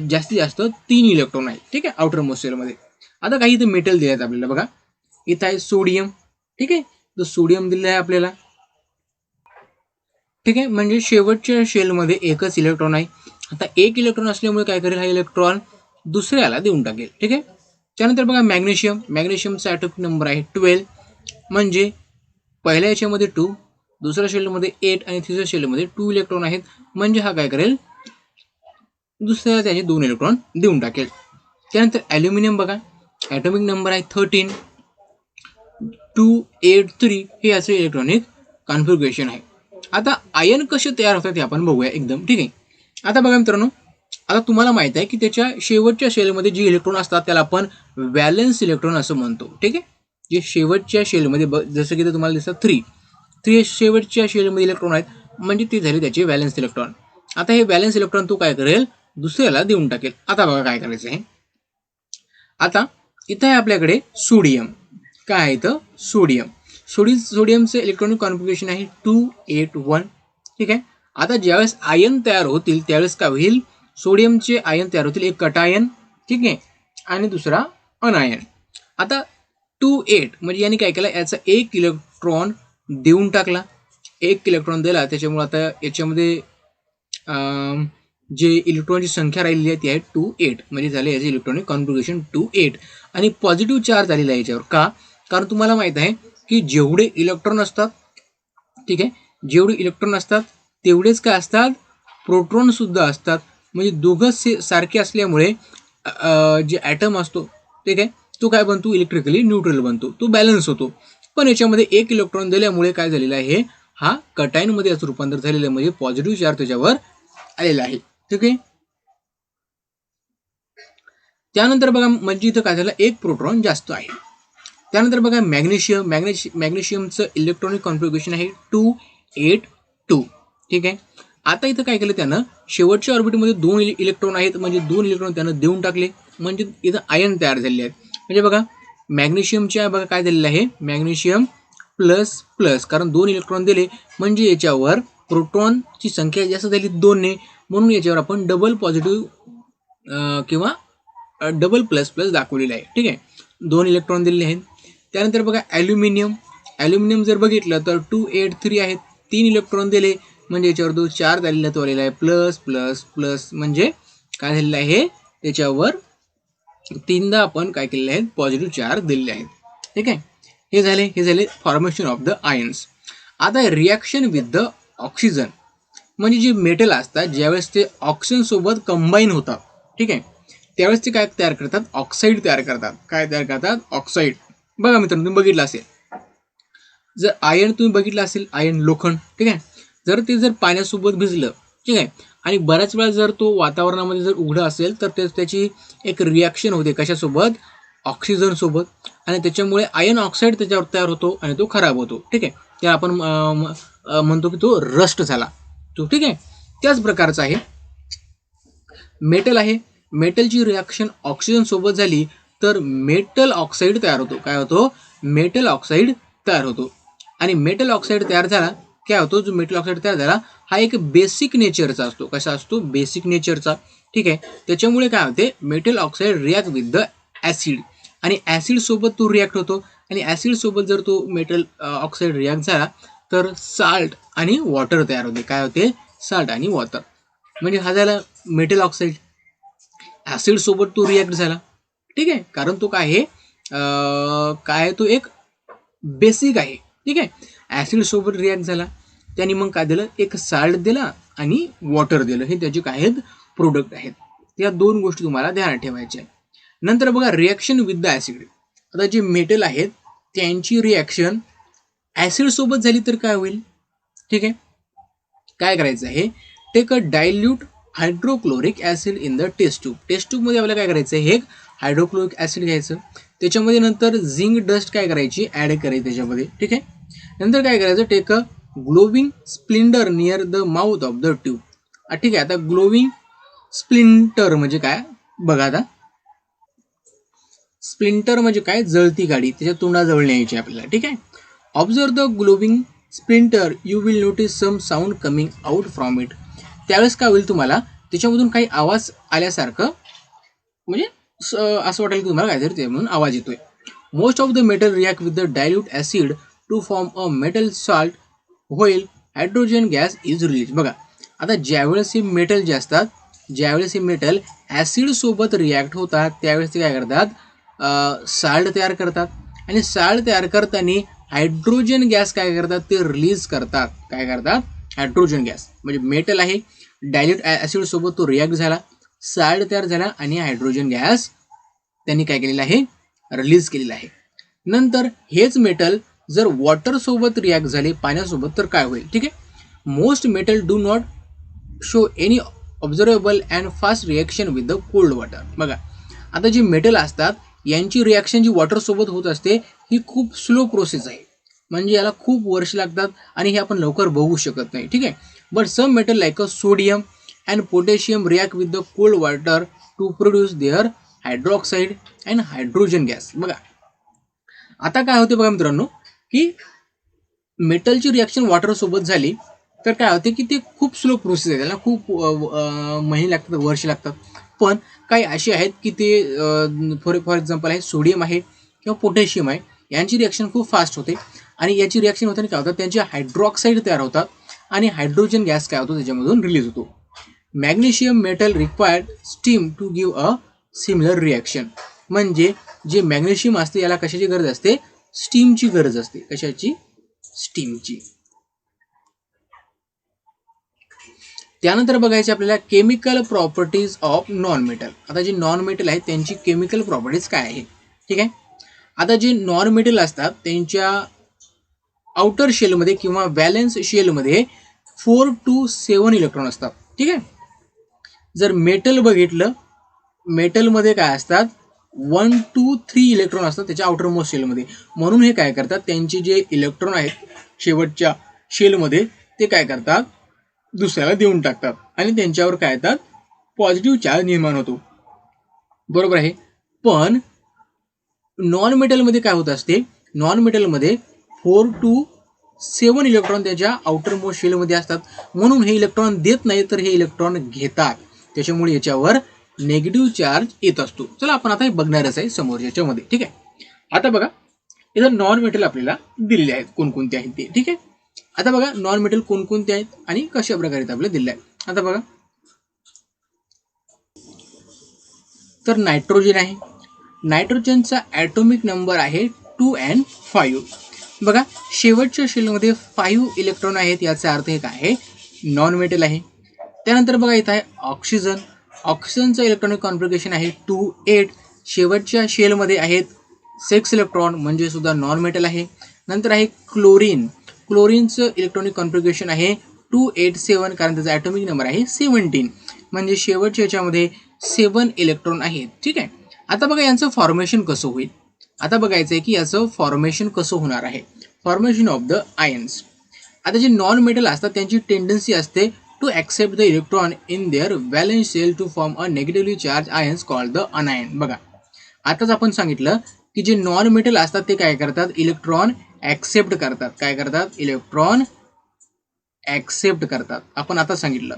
जास्तीत जास्त 3 इलेक्ट्रॉन आहेत. ठीक आहे, आउटर मोस्ट सेलमध्ये. आता काही इथं मेटल दिले आहेत आपल्याला. बघा इथं आहे सोडियम. ठीक आहे, तर सोडियम दिलेलं आहे आपल्याला. ठीक आहे, म्हणजे शेवटच्या शेलमध्ये एकच इलेक्ट्रॉन आहे. आता एक इलेक्ट्रॉन असल्यामुळे काय करेल, हा इलेक्ट्रॉन दुसऱ्याला देऊन टाकेल. ठीक आहे, त्यानंतर बघा मॅग्नेशियम. मॅग्नेशियमचा ॲटॉमिक नंबर आहे 12. म्हणजे पहिल्या याच्यामध्ये 2, दुसऱ्या शेलमध्ये 8 आणि तिसऱ्या शेलमध्ये 2 इलेक्ट्रॉन आहेत. म्हणजे हा काय करेल, दुसऱ्याला त्याचे 2 इलेक्ट्रॉन देऊन टाकेल. त्यानंतर ॲल्युमिनियम बघा, ॲटॉमिक नंबर आहे 13. 283 हे याचे इलेक्ट्रॉनिक कॉन्फिगरेशन आहे. आता आयन कसे तयार होतात ते आपण बघूया एकदम. ठीक आहे, आता बघा मित्रांनो, आता तुम्हाला माहित आहे की त्याच्या शेवटच्या शेलमध्ये जे इलेक्ट्रॉन असतात त्याला आपण व्हॅलेन्स इलेक्ट्रॉन असं म्हणतो. ठीक आहे, जे शेवटच्या शेलमध्ये जसं की तुम्हाला दिसतात 3 शेवटच्या शेलमध्ये इलेक्ट्रॉन आहेत, म्हणजे ते झाले त्याचे व्हॅलेन्स इलेक्ट्रॉन. आता हे व्हॅलेन्स इलेक्ट्रॉन तो काय करेल, दुसऱ्याला देऊन टाकेल. आता बघा काय करायचं आहे. आता इथं आहे आपल्याकडे सोडियम. काय आहे इथं, सोडियम. सोडियमचं इलेक्ट्रॉनिक कॉन्फिगरेशन आहे 281. ठीक आहे, आता ज्यावेळेस आयन तयार होतील त्यावेळेस काय होईल, सोडियमचे आयन तयार होतील, एक कटायन. ठीक आहे, आणि दुसरा अनायन. आता 28 म्हणजे याने काय केलं, याचा एक इलेक्ट्रॉन देऊन टाकला. एक इलेक्ट्रॉन दिला, त्याच्यामुळे आता याच्यामध्ये जे इलेक्ट्रॉनची संख्या राहिलेली आहे ती आहे 28. म्हणजे झाले याचे इलेक्ट्रॉनिक कॉन्फिगरेशन 28. आणि पॉझिटिव्ह चार्ज आलेला आहे याच्यावर. का, कारण तुम्हाला माहित आहे की जेवढे इलेक्ट्रॉन असतात, ठीक आहे, जेवढे इलेक्ट्रॉन असतात तेवढेच काय असतात, प्रोटॉन सुद्धा असतात. म्हणजे दोघं सारखे असल्यामुळे जे ॲटम असतो, ठीक आहे, तो काय बनतो, इलेक्ट्रिकली न्यूट्रल बनतो, तो बॅलन्स होतो. पण याच्यामध्ये एक इलेक्ट्रॉन दिल्यामुळे काय झालेलं आहे, हा कटायनमध्ये याचं रूपांतर झालेलं आहे, म्हणजे पॉझिटिव्ह चार्ज त्याच्यावर आलेला आहे. ठीक आहे, त्यानंतर बघा म्हणजे इथं काय झालं, एक प्रोटॉन जास्त आहे. त्यानंतर बघा मॅग्नेशियमचं इलेक्ट्रॉनिक कॉन्फिगरेशन आहे 282. ठीक आहे, आता इथं काय केलं त्यानं, शेवटच्या ऑर्बिटमध्ये 2 इलेक्ट्रॉन आहेत, म्हणजे 2 इलेक्ट्रॉन त्यानं देऊन टाकले. म्हणजे इथं आयन तयार झालेले आहेत. म्हणजे बघा मॅग्नेशियमच्या बघा काय झालेलं आहे, मॅग्नेशियम प्लस प्लस, कारण 2 इलेक्ट्रॉन दिले म्हणजे याच्यावर प्रोटॉनची संख्या जास्त झाली 2ने, म्हणून याच्यावर आपण डबल पॉझिटिव्ह किंवा डबल प्लस प्लस दाखवलेलं आहे. ठीक आहे, 2 इलेक्ट्रॉन दिलेले आहेत. त्यानंतर बघा ॲल्युमिनियम जर बघितलं तर 283 आहेत, 3 इलेक्ट्रॉन दिले म्हणजे याच्यावर 2 चार्ज आलेला तो आलेला आहे, प्लस प्लस प्लस. म्हणजे काय झालेलं आहे, त्याच्यावर 3दा आपण काय केलेलं आहे, पॉझिटिव्ह चार्ज दिलेले आहेत. ठीक आहे, हे झाले फॉर्मेशन ऑफ द आयन्स. आता रिॲक्शन विथ द ऑक्सिजन, म्हणजे जे मेटल असतात ज्यावेळेस ते ऑक्सिजन सोबत कंबाईन होतात, ठीक आहे, त्यावेळेस ते काय तयार करतात, ऑक्साईड तयार करतात. काय तयार करतात, ऑक्साईड. बघा मित्रांनो, तुम्ही बघितलं असेल, जर आयन तुम्ही बघितलं असेल, आयन लोखंड, ठीक आहे, जर ते जर पाण्यासोबत भिजलं, ठीक आहे, आणि बऱ्याच वेळा जर तो वातावरणामध्ये जर उघडा असेल तर त्याची एक रिॲक्शन होते कशासोबत, ऑक्सिजन सोबत, आणि त्याच्यामुळे आयन ऑक्साईड त्याच्यावर तयार होतो आणि तो खराब होतो. ठीक आहे, ते आपण म्हणतो की तो रस्ट झाला तो. ठीक आहे, त्याच प्रकारचा आहे मेटल आहे. मेटलची रिॲक्शन ऑक्सिजन सोबत झाली तर मेटल ऑक्साईड तयार होतो. काय होतो, मेटल ऑक्साईड तयार होतो. आणि मेटल ऑक्साईड तयार झाला काय होतो, जो मेटल ऑक्साईड तयार झाला हा एक बेसिक नेचरचा असतो. कसा असतो, बेसिक नेचरचा. ठीक आहे, त्याच्यामुळे काय होते, metal oxide react with the acid, आणि ॲसिड सोबत तो रिॲक्ट होतो. आणि ॲसिड सोबत जर तो मेटल ऑक्साईड रिॲक्ट झाला तर साल्ट आणि वॉटर तयार होते. काय होते, साल्ट आणि वॉटर. म्हणजे हा झाला मेटल ऑक्साईड. ॲसिड सोबत तो रिॲक्ट झाला. ठीक आहे, कारण तो काय आहे, काय तो एक बेसिक आहे. ठीक आहे, ॲसिड सोबत रिॲक्ट झाला, त्याने मग काय दिलं, एक साल्ट दिला आणि वॉटर दिलं. हे त्याचे काय आहेत, प्रोडक्ट आहेत. या 2 गोष्टी तुम्हाला ध्यानात ठेवायच्या आहेत. नंतर बघा रिॲक्शन विथ द ॲसिड. आता जे मेटल आहेत त्यांची रिॲक्शन ॲसिड सोबत झाली तर काय होईल. ठीक आहे, काय करायचं आहे, take a dilute hydrochloric acid in the test tube. Test ट्यूबमध्ये आपल्याला काय करायचं आहे, हे एक हायड्रोक्लोरिक ॲसिड घ्यायचं, त्याच्यामध्ये नंतर झिंक डस्ट काय करायची ॲड करायची त्याच्यामध्ये. ठीक आहे. नंतर काय करायचं, take a glowing splinter near the mouth of the tube. ठीक आहे. आता ग्लोविंग स्प्लिंटर म्हणजे काय बघा. आता स्प्लिंटर म्हणजे काय, जळती गाडी, त्याच्या तोंडाजवळ न्यायची आपल्याला. ठीक आहे. Observe the glowing splinter, you will notice some sound coming out from it. त्यावेळेस काय होईल, तुम्हाला त्याच्यामधून काही आवाज आल्यासारखं, म्हणजे असं वाटेल की तुम्हाला काहीतरी ते म्हणून आवाज येतोय. Most of the metal react with the dilute acid to form a metal salt while hydrogen gas is release. बघा, आता ज्यावेळेस हे मेटल जे असतात, ज्यावेळेस हे मेटल ॲसिड सोबत रिॲक्ट होतात, त्यावेळेस ते काय करतात, साल्ट तयार करतात. आणि साल्ट तयार करताना हायड्रोजन गॅस काय करतात, ते रिलीज करतात. काय करतात, हायड्रोजन गॅस. म्हणजे मेटल आहे, डायल्यूट ॲसिड सोबत तो रिॲक्ट झाला, साल्ट तयार झाला आणि हायड्रोजन गॅस त्यांनी काय केलेलं आहे, रिलीज केलेलं आहे. नंतर हेच मेटल जर वॉटर सोबत रिॲक्ट झाले, पाण्यासोबत, तर काय होईल. ठीक आहे. Most metal do not show any observable and fast reaction with the cold water. बघा, आता जी मेटल असतात यांची रिॲक्शन जी वॉटर सोबत होत असते ही खूप स्लो प्रोसेस आहे, म्हणजे याला खूप वर्ष लागतात आणि हे आपण लवकर बघू शकत नाही. ठीक आहे. But some metal like a sodium and potassium react with the cold water to produce their hydroxide and hydrogen gas. बघा, आता काय होते बघा मित्रांनो, की मेटलची रिॲक्शन वॉटर सोबत झाली तर काय होते की ते खूप स्लो प्रोसेस आहे, त्याला खूप महिने लागतात, वर्ष लागतात. पण काही असे आहेत की ते फॉर एक्झाम्पल आहे सोडियम आहे किंवा पोटॅशियम आहे, यांची रिॲक्शन खूप फास्ट होते आणि याची रिॲक्शन होताना काय होतात, त्यांचे हायड्रॉक्साईड तयार होतात आणि हायड्रोजन गॅस काय होतो त्याच्यामधून रिलीज होतो. Magnesium metal required steam to give a similar reaction. म्हणजे जे मॅग्नेशियम असते याला कशाची गरज असते, स्टीमची गरज असते. कशाची, स्टीमची. त्यानंतर बघायचे आपल्याला chemical properties of non metal. आता जे नॉन मेटल आहेत त्यांची केमिकल प्रॉपर्टीज काय आहे. ठीक आहे. आता जे नॉन मेटल असतात त्यांच्या आउटर शेलमध्ये किंवा व्हॅलेन्स शेलमध्ये 4 to 7 इलेक्ट्रॉन असतात. ठीक आहे. जर मेटल बघितलं, मेटलमध्ये काय असतात, 1 to 3 इलेक्ट्रॉन असतात त्याच्या आउटर मोस्ट शेलमध्ये. म्हणून हे काय करतात, त्यांचे जे इलेक्ट्रॉन आहेत शेवटच्या शेलमध्ये ते काय करतात, दुसऱ्याला देऊन टाकतात आणि त्यांच्यावर काय येतात, पॉझिटिव्ह चार्ज निर्माण होतो. बरोबर आहे. पण नॉन मेटलमध्ये काय होत असते, नॉन मेटलमध्ये 4 to 7 इलेक्ट्रॉन त्याच्या आउटर मोस्ट शेलमध्ये असतात. म्हणून हे इलेक्ट्रॉन देत नाही तर हे इलेक्ट्रॉन घेतात, त्याच्यामुळे याच्यावर नेगेटिव्ह चार्ज येत असतो. चला आपण आता हे बघणारच आहे समोरच्यामध्ये. ठीक आहे. आता बघा, इथं नॉन मेटल आपल्याला दिलेले आहेत कोणकोणते आहेत ते. ठीक आहे. आता बघा नॉन मेटल कोणकोणते आहेत आणि कशा प्रकारे आपल्याला दिले आहे. आता बघा, तर नायट्रोजन आहे, नायट्रोजनचा ॲटॉमिक नंबर आहे 2 and 5. बघा, शेवटच्या शेलमध्ये 5 इलेक्ट्रॉन आहेत, याचा अर्थ हे काय आहे, नॉन मेटल आहे. त्यानंतर बघा इथं आहे ऑक्सिजन, ऑक्सिजनचं इलेक्ट्रॉनिक कॉन्फिगरेशन आहे 2, 8. शेवटच्या शेलमध्ये आहेत 6 इलेक्ट्रॉन, म्हणजे सुद्धा नॉन मेटल आहे. नंतर आहे क्लोरीन, क्लोरीनचं इलेक्ट्रॉनिक कॉन्फिगरेशन आहे 2, 8, 7, कारण त्याचा ॲटॉमिक नंबर आहे 17, म्हणजे शेवटच्या याच्यामध्ये 7 इलेक्ट्रॉन आहेत. ठीक आहे. आता बघा यांचं फॉर्मेशन कसं होईल. आता बघायचं आहे की याचं फॉर्मेशन कसं होणार आहे. Formation of the ions. आता जे नॉन मेटल असतात त्यांची टेंडन्सी असते to accept the electron in their valence shell to form a negatively charge ions called the anion. बघा, आताच आपण सांगितलं की जे नॉन मेटल असतात ते काय करतात, इलेक्ट्रॉन ॲक्सेप्ट करतात. काय करतात, इलेक्ट्रॉन ॲक्सेप्ट करतात. आपण आता सांगितलं.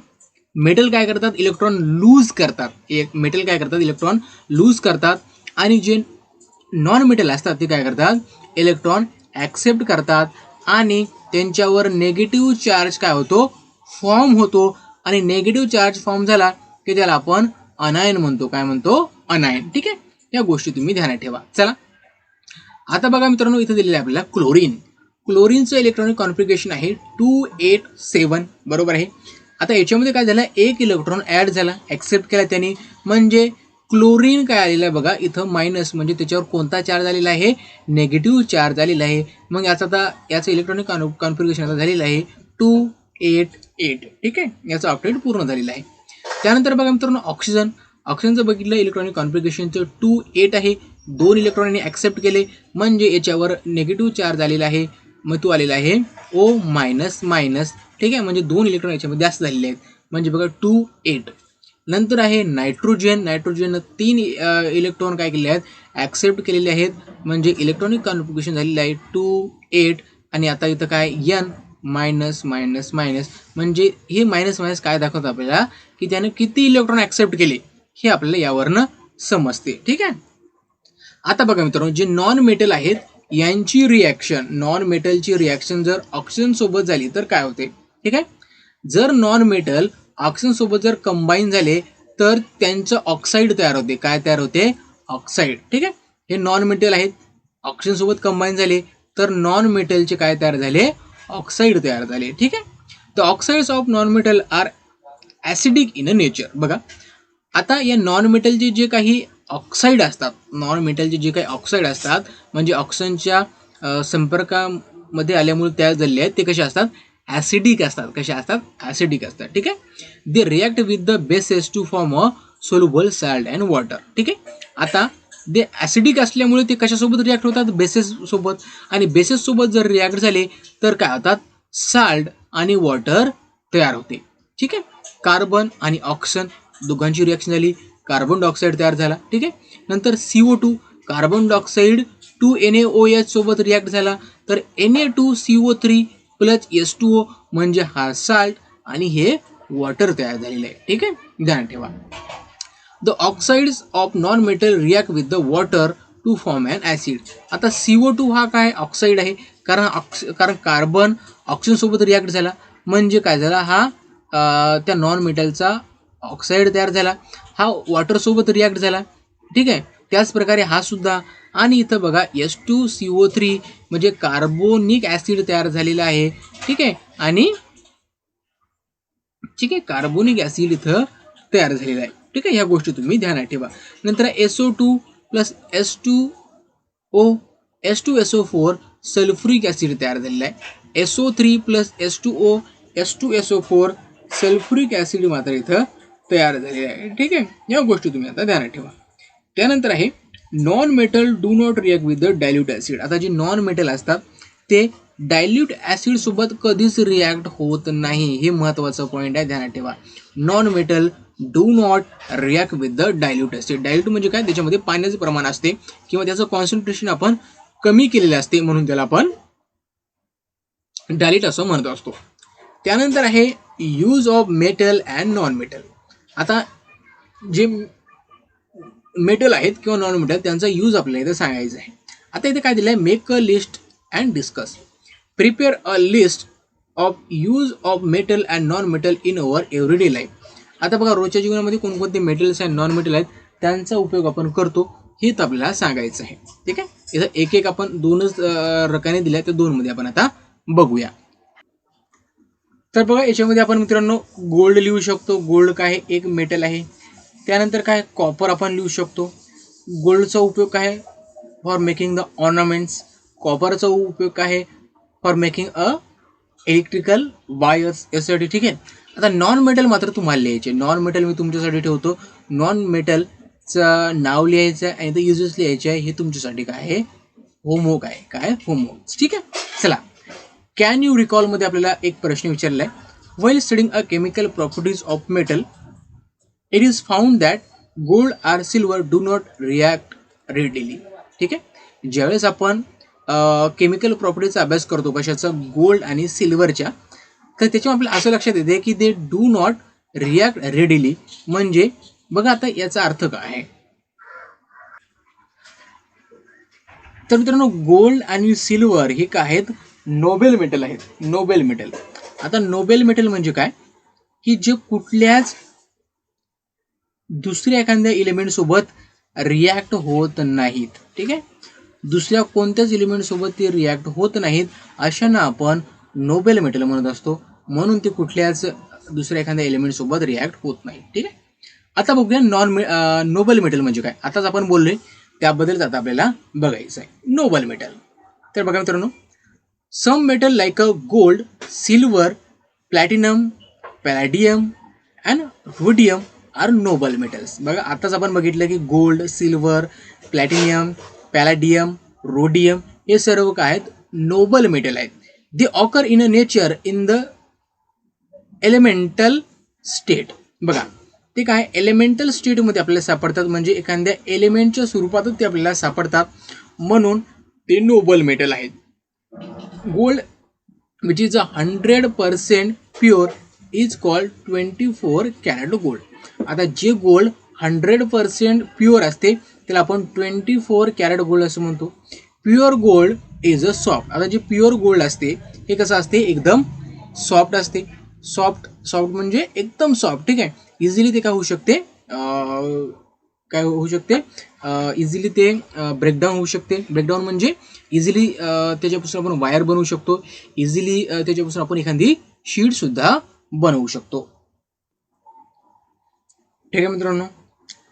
मेटल काय करतात, इलेक्ट्रॉन लूज करतात. एक मेटल काय करतात, इलेक्ट्रॉन लूज करतात. आणि जे नॉन मेटल असतात ते काय करतात, इलेक्ट्रॉन ॲक्सेप्ट करतात आणि त्यांच्यावर नेगेटिव्ह चार्ज काय होतो, फॉर्म होतो. आणि नेगेटिव्ह चार्ज फॉर्म झाला की त्याला आपण अनायन म्हणतो. काय म्हणतो, अनायन. ठीक आहे. या गोष्टी तुम्ही ध्यानात ठेवा. चला आता बघा मित्रांनो, इथे दिलेलं आहे आपल्याला क्लोरीन. क्लोरीनचं इलेक्ट्रॉनिक कॉन्फिगरेशन आहे 2, 8, 7. बरोबर आहे. आता याच्यामध्ये काय झालं, एक इलेक्ट्रॉन ॲड झाला, ॲक्सेप्ट केला त्यांनी, म्हणजे क्लोरीन काय आलेलं आहे बघा इथं मायनस, म्हणजे त्याच्यावर कोणता चार्ज आलेला आहे, नेगेटिव्ह चार्ज आलेला आहे. मग याचा आता याचं इलेक्ट्रॉनिक कॉन्फिगरेशन आता झालेलं आहे 2, 288. ठीक आहे, याचा अपडेट पूर्ण झालेला आहे. त्यानंतर बघा मित्रांनो ऑक्सिजनचं बघितलं इलेक्ट्रॉनिक कॉन्फिगरेशनचं 2 8 आहे. 2 इलेक्ट्रॉनने ॲक्सेप्ट केले म्हणजे याच्यावर निगेटिव्ह चार्ज आलेला आहे. मग तो आलेला आहे O मायनस मायनस. ठीक आहे, म्हणजे 2 इलेक्ट्रॉन याच्यामध्ये जास्त झालेले आहेत म्हणजे बघा 2 8. नंतर आहे नायट्रोजन 3 इलेक्ट्रॉन काय केले आहेत ॲक्सेप्ट केलेले आहेत म्हणजे इलेक्ट्रॉनिक कॉन्फिगरेशन झालेलं आहे 2 8. आणि आता इथं काय N मायनस मायनस मायनस म्हणजे हे मायनस मायनस काय दाखवतं आपल्याला की त्याने किती इलेक्ट्रॉन ॲक्सेप्ट केले हे आपल्याला यावरनं समजते. ठीक आहे, आता बघा मित्रांनो जे नॉन मेटल आहेत यांची रिॲक्शन नॉन मेटलची रिॲक्शन जर ऑक्सिजन सोबत झाली तर काय होते. ठीक आहे, जर नॉन मेटल ऑक्सिजन सोबत जर कंबाईन झाले तर त्यांचं ऑक्साईड तयार होते. काय तयार होते ऑक्साईड. ठीक आहे, हे नॉन मेटल आहेत ऑक्सिजन सोबत कंबाईन झाले तर नॉन मेटलचे काय तयार झाले ऑक्साईड तयार झाले. ठीक आहे, the oxides of non metal are acidic in a nature. बघा आता या नॉन मेटलचे जे काही ऑक्साईड असतात म्हणजे ऑक्सिजनच्या संपर्कामध्ये आल्यामुळे तयार झालेले आहेत ते कसे असतात ॲसिडिक असतात. ठीक आहे, they react with the bases to form a soluble salt and water. ठीक आहे, आता ते ॲसिडिक असल्यामुळे ते कशासोबत रिॲक्ट होतात बेसेस सोबत आणि बेसेस सोबत जर रिॲक्ट झाले तर काय होतात साल्ट आणि वॉटर तयार होते. ठीक आहे, कार्बन आणि ऑक्सिजन दोघांची रिॲक्शन झाली कार्बन डायऑक्साईड तयार झाला. ठीक आहे, नंतर CO2 कार्बन डायऑक्साईड 2NaOH सोबत रिॲक्ट झाला तर Na2CO3 प्लस H2O म्हणजे हा साल्ट आणि हे वॉटर तयार झालेलं आहे. ठीक आहे, ध्यान ठेवा. The oxides of non metal react with the water to form an acid. आता CO2 हा काय ऑक्साईड आहे कारण कार्बन ऑक्सिजन सोबत रिॲक्ट झाला म्हणजे काय झाला हा त्या नॉन मेटलचा ऑक्साईड तयार झाला. हा वॉटर सोबत रिॲक्ट झाला. ठीक आहे, त्याच प्रकारे हा सुद्धा आणि इथं बघा H2CO3 म्हणजे कार्बोनिक ॲसिड तयार झालेला आहे. ठीक आहे, आणि कार्बोनिक ॲसिड इथं तयार झालेला आहे. ठीक आहे, ह्या गोष्टी तुम्ही ध्यानात ठेवा. नंतर SO2 plus H2SO4 sulphuric acid तयार झालेला आहे. SO3 plus H2SO4 sulphuric acid मात्र इथं तयार झालेला आहे. ठीक आहे, या गोष्टी तुम्ही आता ध्यानात ठेवा. त्यानंतर आहे non metal do not react with the dilute acid. आता जे नॉन मेटल असतात ते डायल्यूट ॲसिड सोबत कधीच रिॲक्ट होत नाही. हे महत्त्वाचं पॉईंट आहे, ध्यानात ठेवा. Non metal do not react with the dilute acid. Dilute म्हणजे काय त्याच्यामध्ये पाण्याचं प्रमाण असते किंवा त्याचं कॉन्सन्ट्रेशन आपण कमी केलेलं असते म्हणून त्याला आपण डायल्यूट असं म्हणत असतो. त्यानंतर आहे use of metal and non metal. आता जे मेटल आहेत किंवा नॉन मेटल त्यांचा यूज आपल्याला इथे सांगायचा आहे. आता इथे काय दिलं आहे make a list and discuss. Prepare a list of use of metal and non metal in our everyday life. आता बघा रोजच्या जीवनामध्ये कोणकोणते मेटल्स आणि नॉन मेटल आहेत त्यांचा उपयोग आपण करतो हे तर आपल्याला सांगायचं आहे. ठीक आहे, इथं एक एक आपण दोनच रकाने दिल्या त्या दोनमध्ये आपण आता बघूया. तर बघा याच्यामध्ये आपण मित्रांनो गोल्ड लिहू शकतो. गोल्ड काय एक मेटल आहे. त्यानंतर काय कॉपर आपण लिहू शकतो. गोल्डचा उपयोग काय फॉर मेकिंग द ऑर्नामेंट्स. कॉपरचा उपयोग काय for making a electrical wires यासाठी. ठीक आहे, आता नॉन मेटल मात्र तुम्हाला लिहायचे. नॉन मेटल मी तुमच्यासाठी ठेवतो. नॉन मेटलचं नाव लिहायचं आहे आणि ते युजेस लिहायचे आहे. हे तुमच्यासाठी काय आहे होमवर्क आहे. काय होमवर्क. ठीक आहे, चला कॅन यू रिकॉलमध्ये आपल्याला एक प्रश्न विचारला आहे. While studying a chemical properties of metal it is found that gold or silver do not react readily. ठीक आहे, ज्यावेळेस आपण केमिकल प्रॉपर्टीचा अभ्यास करतो कशाचा गोल्ड आणि सिल्वरच्या तर त्याच्यावर आपल्याला असं लक्षात येते की they do not react readily. म्हणजे बघा आता याचा अर्थ काय आहे. तर मित्रांनो गोल्ड आणि सिल्वर हे काय आहेत नोबेल मेटल आहेत. Nobel metal. आता नोबेल मेटल म्हणजे काय की जे कुठल्याच दुसऱ्या एखाद्या एलिमेंट सोबत रिॲक्ट होत नाहीत. ठीक आहे, दुसऱ्या कोणत्याच एलिमेंट सोबत ते रिॲक्ट होत नाहीत अशांना आपण नोबेल मेटल म्हणत असतो. म्हणून ते कुठल्याच दुसऱ्या एखाद्या एलिमेंट सोबत रिॲक्ट होत नाही. ठीक आहे, आता बघूया नोबेल मेटल म्हणजे काय. आताच आपण बोललोय त्याबद्दल आता आपल्याला बघायचं आहे नोबेल मेटल. तर बघा मित्रांनो some metal like a gold silver platinum, palladium and rhodium are noble metals. बघा आताच आपण बघितलं की gold, silver, platinum, palladium, rhodium हे सर्व काय आहेत, नोबल मेटल आहेत. They occur in a nature in the elemental state. बघा ते काय एलिमेंटल स्टेटमध्ये आपल्याला सापडतात, म्हणजे एखाद्या एलिमेंटच्या स्वरूपातच ते आपल्याला सापडतात, म्हणून ते नोबल मेटल आहेत. Gold which is 100% pure is called 24 carat gold. आता जे गोल्ड 100% प्युअर असते त्याला आपण 24 कॅरेट गोल्ड असं म्हणतो. Pure gold is a soft. आता जे प्युअर गोल्ड असते हे कसं असते, एकदम सॉफ्ट असते. सॉफ्ट म्हणजे एकदम सॉफ्ट, ठीक आहे. इझिली ते काय होऊ शकते, इझिली ते ब्रेकडाऊन होऊ शकते. ब्रेकडाऊन म्हणजे इझिली त्याच्यापासून आपण वायर बनवू शकतो, इझिली त्याच्यापासून आपण एखादी शीट सुद्धा बनवू शकतो. ठीक आहे मित्रांनो.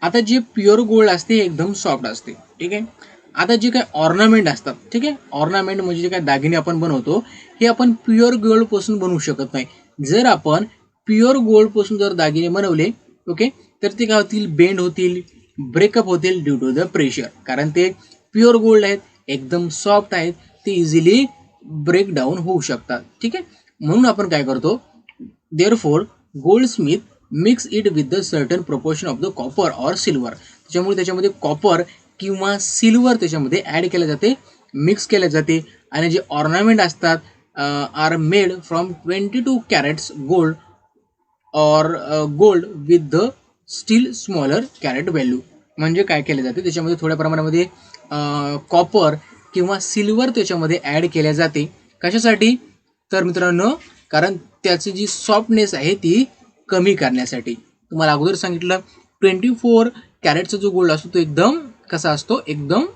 आता जे प्युअर गोल्ड असते हे एकदम सॉफ्ट असते, ठीक आहे. आता जे काय ऑर्नामेंट असतात, ठीक आहे, ऑर्नामेंट म्हणजे जे काय दागिने आपण बनवतो हे आपण प्युअर गोल्ड पासून बनवू शकत नाही. जर आपण प्युअर गोल्ड पासून जर दागिने बनवले, ओके, तर ते काय होतील, बेंड होतील, ब्रेकअप होतील ड्यू टू द प्रेशर. कारण ते प्युअर गोल्ड आहेत, एकदम सॉफ्ट आहेत, ते इझिली ब्रेकडाऊन होऊ शकतात, ठीक आहे. म्हणून आपण काय करतो, therefore Goldsmith mix it with the certain proportion of the copper or silver. त्याच्यामुळे त्याच्यामध्ये कॉपर किंवा सिल्वर त्याच्यामध्ये ॲड केले जाते, मिक्स केले जाते. आणि जे ऑर्नामेंट असतात are made from 22 carats gold or gold with the steel smaller carat value. म्हणजे काय केले जाते, त्याच्यामध्ये थोड्या प्रमाणामध्ये कॉपर किंवा सिल्वर त्याच्यामध्ये ॲड केल्या जाते. कशासाठी, तर मित्रांनो कारण त्याची जी सॉफ्टनेस आहे ती कमी करण्यासाठी. तुम्हाला अगोदर सांगितलं 24 कॅरेटचा जो गोल्ड असतो तो एकदम कसा असतो, एकदम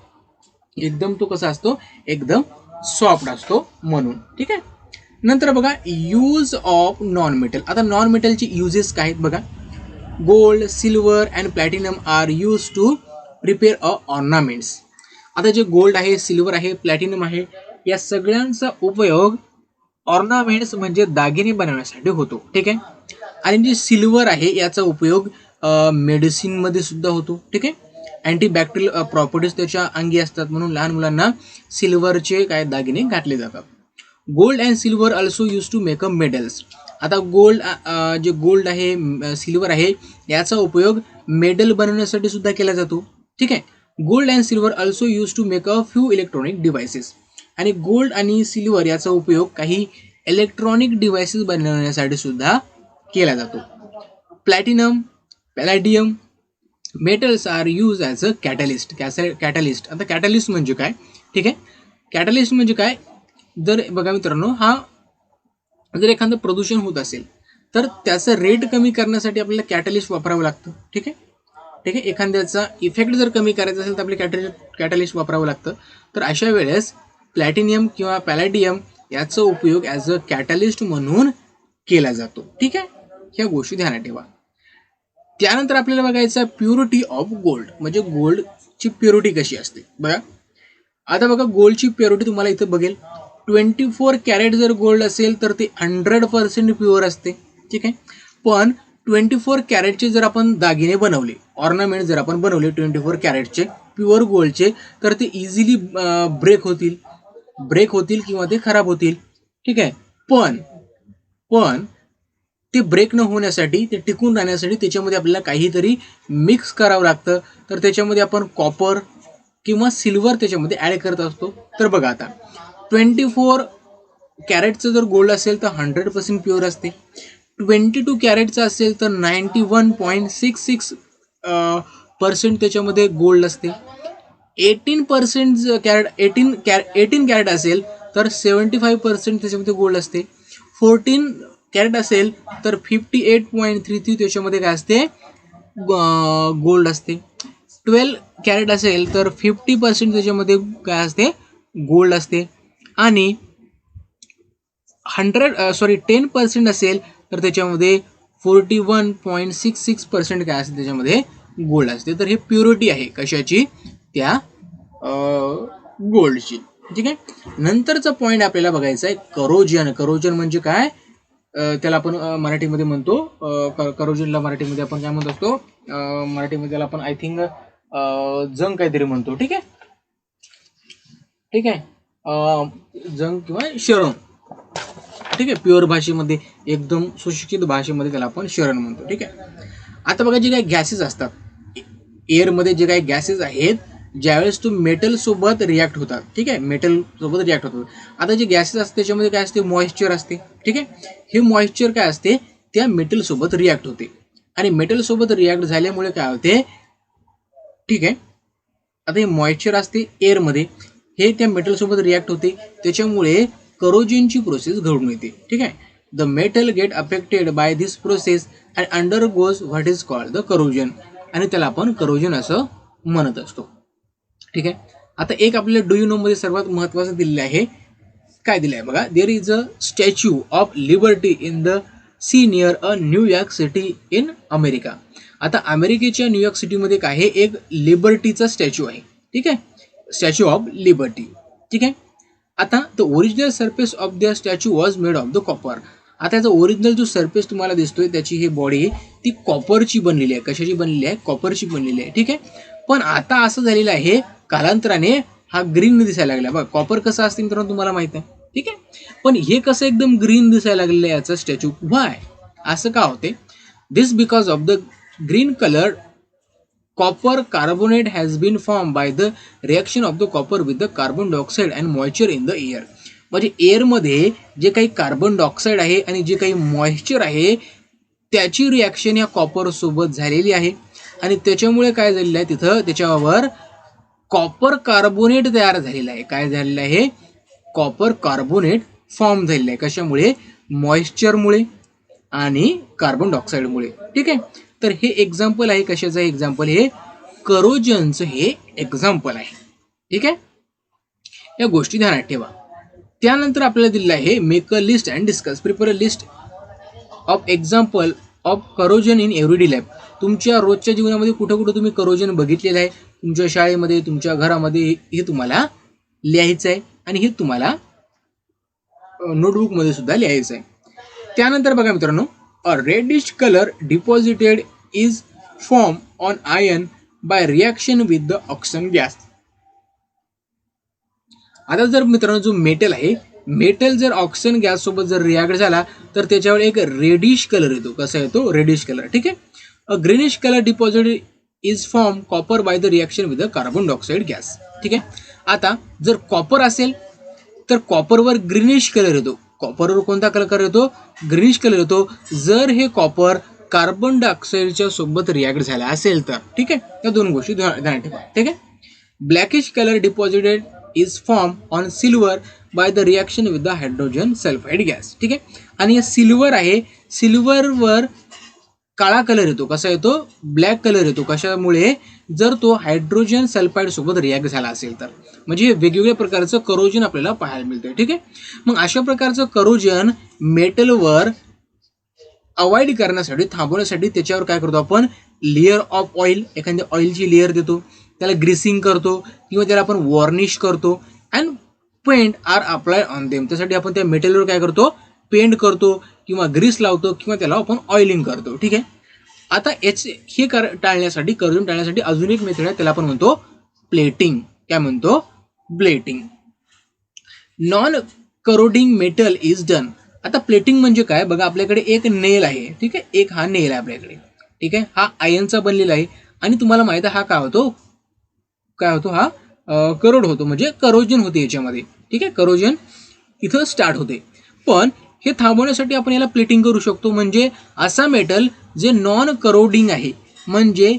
तो कसा असतो, एकदम सॉफ्ट असतो म्हणून, ठीक आहे. नंतर बघा यूज ऑफ नॉन मेटल. आता नॉन मेटलची युजेस काय आहेत बघा. Gold, silver and platinum are use to prepare a ornaments. आता जे गोल्ड आहे, सिल्वर आहे, प्लॅटिनम आहे, या सगळ्यांचा उपयोग ऑर्नामेंट्स म्हणजे दागिने बनवण्यासाठी होतो, ठीक आहे. आणि जे सिल्वर आहे याचा उपयोग मेडिसिनमध्ये सुद्धा होतो, ठीक आहे. अँटीबॅक्टेरियल प्रॉपर्टीज त्याच्या अंगी असतात, म्हणून लहान मुलांना सिल्वरचे काय दागिने घातले जातात. Gold and silver also use to make a medals. आता जे गोल्ड आहे, सिल्वर आहे, याचा उपयोग मेडल बनवण्यासाठी सुद्धा केला जातो, ठीक आहे. Gold and silver also use to make a few electronic devices. आणि गोल्ड आणि सिल्वर याचा उपयोग काही इलेक्ट्रॉनिक डिव्हाइसेस बनवण्यासाठी सुद्धा केला जातो. Platinum, palladium metals are use as a catalyst. आता कॅटलिस्ट म्हणजे काय, ठीक आहे. कॅटलिस्ट म्हणजे काय, जर बघा मित्रांनो, हा जर एखादं प्रदूषण होत असेल तर त्याचं रेट कमी करण्यासाठी आपल्याला कॅटलिस्ट वापरावं लागतं, ठीक आहे. ठीक आहे, एखाद्याचा इफेक्ट जर कमी करायचा असेल तर आपल्याला कॅटलिस्ट वापरावं लागतं. तर अशा वेळेस प्लॅटिनियम किंवा पॅलेडियम याचा उपयोग ॲज अ कॅटलिस्ट म्हणून केला जातो, ठीक आहे. ह्या गोष्टी ध्यानात ठेवा. त्यानंतर आपल्याला बघायचं प्युरिटी ऑफ गोल्ड, म्हणजे गोल्डची प्युरिटी कशी असते बघा. आता बघा गोल्डची प्युरिटी तुम्हाला इथं बघेल, 24 कॅरेट जर गोल्ड असेल तर ते 100% प्युअर असते, ठीक आहे. पण 24 कॅरेटचे जर आपण दागिने बनवले, ऑर्नामेंट जर आपण बनवले 24 कॅरेटचे प्युअर गोल्डचे, तर ते इझिली ब्रेक होतील किंवा ते खराब होतील, ठीक आहे. पण ते ब्रेक न होण्यासाठी, ते टिकून राहण्यासाठी त्याच्यामध्ये आपल्याला काहीतरी मिक्स करावं लागतं. तर त्याच्यामध्ये आपण कॉपर किंवा सिल्वर त्याच्यामध्ये ॲड करत असतो. तर बघा आता 24 कॅरेटचं जर गोल्ड असेल तर 100% प्युअर असते. 22 कॅरेटचं असेल तर 91.66% त्याच्यामध्ये गोल्ड असते. 18 कॅरेट असेल तर 75% त्याच्यामध्ये गोल्ड असते. 14 कॅरेट असेल तर 58.33 त्याच्यामध्ये काय असते, गोल्ड असते. 12 कॅरेट असेल तर 50% त्याच्यामध्ये काय असते, गोल्ड असते. आणि 10% असेल तर त्याच्यामध्ये 41.66% काय असते, त्याच्यामध्ये गोल्ड असते. तर हे प्युरिटी आहे कशाची, त्या गोल्डची, ठीक आहे. नंतरचा पॉईंट आपल्याला बघायचा आहे करोजन. करोजन म्हणजे काय, त्याला आपण मराठीमध्ये म्हणतो करोजनला मराठीमध्ये आपण काय म्हणत असतो, मराठीमध्ये त्याला आपण आय थिंक जंग काहीतरी म्हणतो. ठीक आहे, ठीक आहे, जंग किंवा शरण. ठीक आहे, प्युअर भाषेमध्ये एकदम सुशिक्षित भाषेमध्ये त्याला आपण शरण म्हणतो. ठीक आहे. आता बघा जे काही गॅसेस असतात एअरमध्ये, जे काही गॅसेस आहेत ज्यावेळेस तो मेटल सोबत रिॲक्ट होतात. ठीक आहे, मेटल सोबत रिॲक्ट होतात. आता जे गॅसेस असते त्याच्यामध्ये काय असते, मॉइश्चर असते. ठीक आहे, हे मॉइश्चर काय असते त्या मेटल सोबत रिॲक्ट होते आणि मेटल सोबत रिॲक्ट झाल्यामुळे काय होते, ठीक आहे, आता हे मॉइश्चर असते एअरमध्ये, हे त्या मेटल सोबत रिॲक्ट होते, त्याच्यामुळे करोजनची प्रोसेस घडून येते. ठीक आहे, the metal get affected by this process and undergoes what is called the corrosion, आणि त्याला आपण करोजन असं म्हणत असतो. ठीक आहे. आता एक आपल्याला डू यू नो मध्ये सर्वात महत्त्वाचं दिलेलं आहे, काय दिलं आहे बघा, there is a statue of liberty in the sea near a New York city in America. आता अमेरिकेच्या न्यूयॉर्क सिटीमध्ये काय आहे, एक लिबर्टीचा स्टॅच्यू आहे. ठीक आहे, स्टॅच्यू ऑफ लिबर्टी. ठीक आहे. आता the original surface of the statue was made of the copper. आता याचा ओरिजिनल जो सरफेस तुम्हाला दिसतोय त्याची ही बॉडी ती कॉपरची बनलेली आहे. कशाची बनलेली आहे, कॉपरची बनलेली आहे. ठीक आहे, पण आता असं झालेलं आहे कालांतराने हा ग्रीन दिसायला लागला. बघा कॉपर कसं असते मित्रांनो तुम्हाला माहित आहे. ठीक आहे, पण हे कसं एकदम ग्रीन दिसायला लागलेलं आहे याचं स्टॅच्यू, व्हाय असं का होते, this because of the green colour copper carbonate has been formed by the reaction of the copper with the carbon dioxide and moisture in the air. म्हणजे एअरमध्ये जे काही कार्बन डायऑक्साईड आहे आणि जे काही मॉइश्चर आहे त्याची रिॲक्शन या कॉपर सोबत झालेली आहे आणि त्याच्यामुळे काय झालेलं आहे तिथं त्याच्यावर कॉपर कार्बोनेट तयार झालेला आहे. काय झालेलं आहे, कॉपर कार्बोनेट फॉर्म झालेलं आहे. कशामुळे, मॉइश्चरमुळे आणि कार्बन डायऑक्साईडमुळे. ठीक आहे, तर हे एक्झाम्पल आहे कशाचं एक्झाम्पल, हे करोजनचं हे एक्झाम्पल आहे. ठीक आहे, या गोष्टी ध्यानात ठेवा. त्यानंतर आपल्याला दिलेलं आहे make a list and discuss, prepare a list of example of corrosion in everyday life. तुमच्या रोजच्या जीवनामध्ये कुठं कुठं तुम्ही करोजन बघितलेलं आहे, तुमच्या शाळेमध्ये, तुमच्या घरामध्ये, हे तुम्हाला लिहायचं आहे आणि हे तुम्हाला नोटबुकमध्ये सुद्धा लिहायचं आहे. त्यानंतर बघा मित्रांनो, a reddish colour deposited is form on iron by reaction with the oxygen gas. आता जर मित्रांनो जो मेटल आहे, मेटल जर ऑक्सिजन गॅस सोबत जर रिॲक्ट झाला तर त्याच्यावर एक रेडिश कलर येतो. कसा येतो, रेडिश कलर. ठीक आहे, a greenish colour deposited is form copper by the reaction with the carbon dioxide gas. ठीक आहे, आता जर कॉपर असेल तर कॉपरवर ग्रीनिश कलर येतो. कॉपरवर कोणता कलर येतो, ग्रीनिश कलर येतो जर हे कॉपर कार्बन डायऑक्साईडच्या सोबत रिॲक्ट झाला असेल तर. ठीक आहे, या दोन गोष्टी ध्यानात ठेवा. ठीक आहे, blackish colour deposited is form on silver bye the reaction with the hydrogen sulphide gas. ठीक आहे, आणि हे सिल्वर आहे, सिल्वरवर काळा कलर येतो. कसा येतो, ब्लॅक कलर येतो. कशामुळे, जर तो हायड्रोजन सल्फाईड सोबत रिॲक्ट झाला असेल तर. म्हणजे वेगवेगळ्या प्रकारचं करोजन आपल्याला पाहायला मिळतं. ठीक आहे, मग अशा प्रकारचं करोजन मेटलवर अवॉइड करण्यासाठी, थांबवण्यासाठी त्याच्यावर काय करतो आपण, लेअर ऑफ ऑइल, एखाद्या ऑइलची लेअर देतो, त्याला ग्रीसिंग करतो किंवा त्याला आपण वॉर्निश करतो and paint are apply on them. त्यासाठी आपण त्या मेटलवर काय करतो, पेंट करतो किंवा ग्रीस लावतो किंवा त्याला आपण ऑइलिंग करतो. ठीक आहे, आता हे टाळण्यासाठी, करोजन टाळण्यासाठी अजून एक मेथड आहे, त्याला आपण म्हणतो प्लेटिंग. काय म्हणतो, plating. Non corroding metal is done. आता प्लेटिंग म्हणजे काय बघा, आपल्याकडे एक नेल आहे. ठीक आहे, एक हा नेल आहे आपल्याकडे. ठीक आहे, हा आयर्नचा बनलेला आहे आणि तुम्हाला माहिती आहे हा काय होतो, काय होतो, हा करोड होतो, म्हणजे करोजन होते याच्यामध्ये. ठीक आहे, करोजन इथं स्टार्ट होते. पण हे थांबवण्यासाठी आपण याला प्लेटिंग करू शकतो. म्हणजे असा मेटल जे नॉन करोडिंग आहे, म्हणजे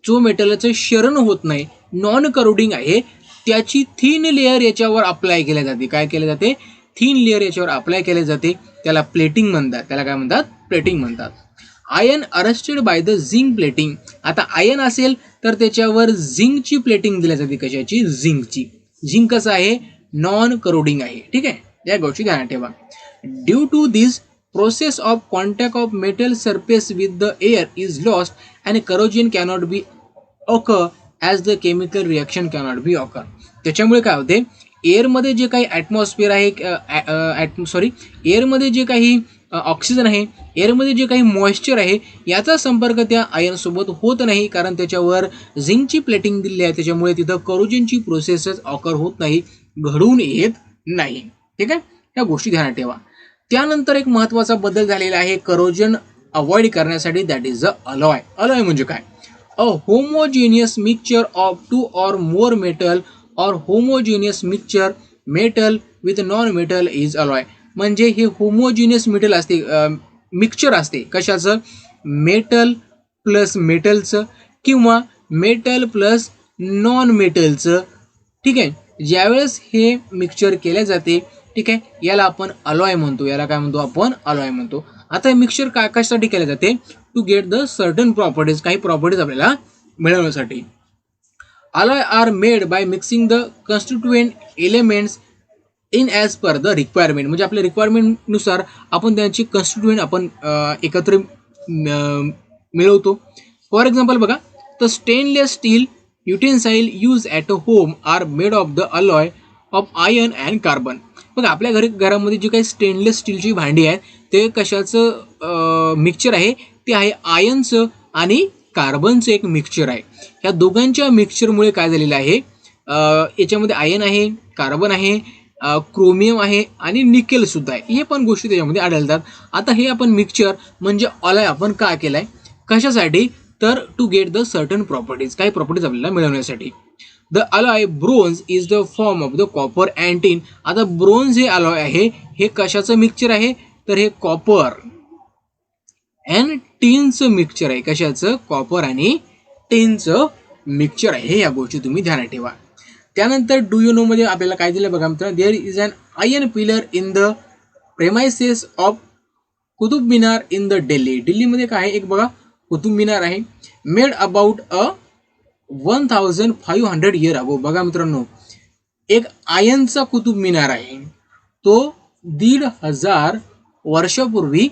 जो मेटलचं शरण होत नाही, नॉन करोडिंग आहे, त्याची थिन लेअर याच्यावर अप्लाय केल्या जाते. काय केले जाते, थिन लेअर याच्यावर अप्लाय केले जाते. त्याला प्लेटिंग म्हणतात. त्याला काय म्हणतात, प्लेटिंग म्हणतात. Iron arrested by the zinc plating. आता आयर्न असेल तर त्याच्यावर झिंकची प्लेटिंग दिली जाते. कशाची, झिंकची. झिंक कसं आहे, नॉन करोडिंग आहे. ठीक आहे, या गोष्टी ध्यानात ठेवा. Due to this process of contact of metal surface with the air is lost and corrosion cannot be occur as the chemical reaction cannot be occur. त्याच्यामुळे काय होते, एअरमध्ये जे काही ॲटमॉस्फिअर आहे, एअरमध्ये जे काही ऑक्सिजन आहे, एअरमध्ये जे काही मॉइश्चर आहे याचा संपर्क त्या आयनसोबत होत नाही, कारण त्याच्यावर झिंकची प्लेटिंग दिली आहे, त्याच्यामुळे तिथं करोजनची प्रोसेसच ऑकर होत नाही, घडून येत नाही. ठीक आहे, या गोष्टी ध्यानात ठेवा. त्यानंतर एक महत्त्वाचा बदल झालेला आहे करोजन अवॉइड करण्यासाठी, that is the alloy. Alloy म्हणजे काय? A homogeneous mixture of 2 or more metal और homogeneous mixture metal with non metal is alloy. म्हणजे हे होमोजिनियस मेटल असते, मिक्सचर असते कशाचं? मेटल प्लस मेटलचं किंवा मेटल प्लस नॉन मेटलचं. ठीक आहे, ज्यावेळेस हे मिक्सचर केले जाते, ठीक आहे, याला आपण अलॉय म्हणतो. याला काय म्हणतो आपण? अलॉय म्हणतो. आता हे मिक्सचर काय कशासाठी केले जाते? To get the certain properties, काही प्रॉपर्टीज आपल्याला मिळवण्यासाठी. Alloy are made by mixing the constituent elements in as per the requirement. म्हणजे आपल्या रिक्वायरमेंटनुसार आपण त्यांची कन्स्टिट्युएंट आपण एकत्र मिळवतो. फॉर एक्झाम्पल बघा, the stainless steel utensil use at a home are made of the alloy of iron and carbon. बघा, आपल्या घरामध्ये जी काही स्टेनलेस स्टीलची भांडी आहेत ते कशाचं मिक्सचर आहे? ते आहे आयर्नचं आणि कार्बनचं एक मिक्सचर आहे. ह्या दोघांच्या मिक्सचरमुळे काय झालेलं आहे? याच्यामध्ये आयर्न आहे, कार्बन आहे, क्रोमियम आहे आणि निकेल सुद्धा आहे. हे पण गोष्टी त्याच्यामध्ये आढळतात. आता हे आपण मिक्सचर म्हणजे अलॉय आपण का केलाय? कशासाठी? तर to get the certain properties, काही प्रॉपर्टीज आपल्याला मिळवण्यासाठी. The alloy bronze is the form of the copper and tin. आता ब्रोन्झ हे अलॉय आहे, हे कशाचं मिक्सचर आहे? तर हे कॉपर अँड टिनचं मिक्सचर आहे. कशाचं? कॉपर आणि टिनचं मिक्सचर आहे. या गोष्टी तुम्ही ध्यानात ठेवा. त्यानंतर डू यू नो मध्ये आपल्याला काय दिलं बघा मित्रांनो, there is an iron pillar in the premises of Qutub Minar in the Delhi. दिल्लीमध्ये काय आहे? एक बघा कुतुब मिनार आहे, मेड अबाउट 1500 year अगो. बघा मित्रांनो, एक आयर्नचा कुतुब मिनार आहे, तो 1500 वर्षापूर्वी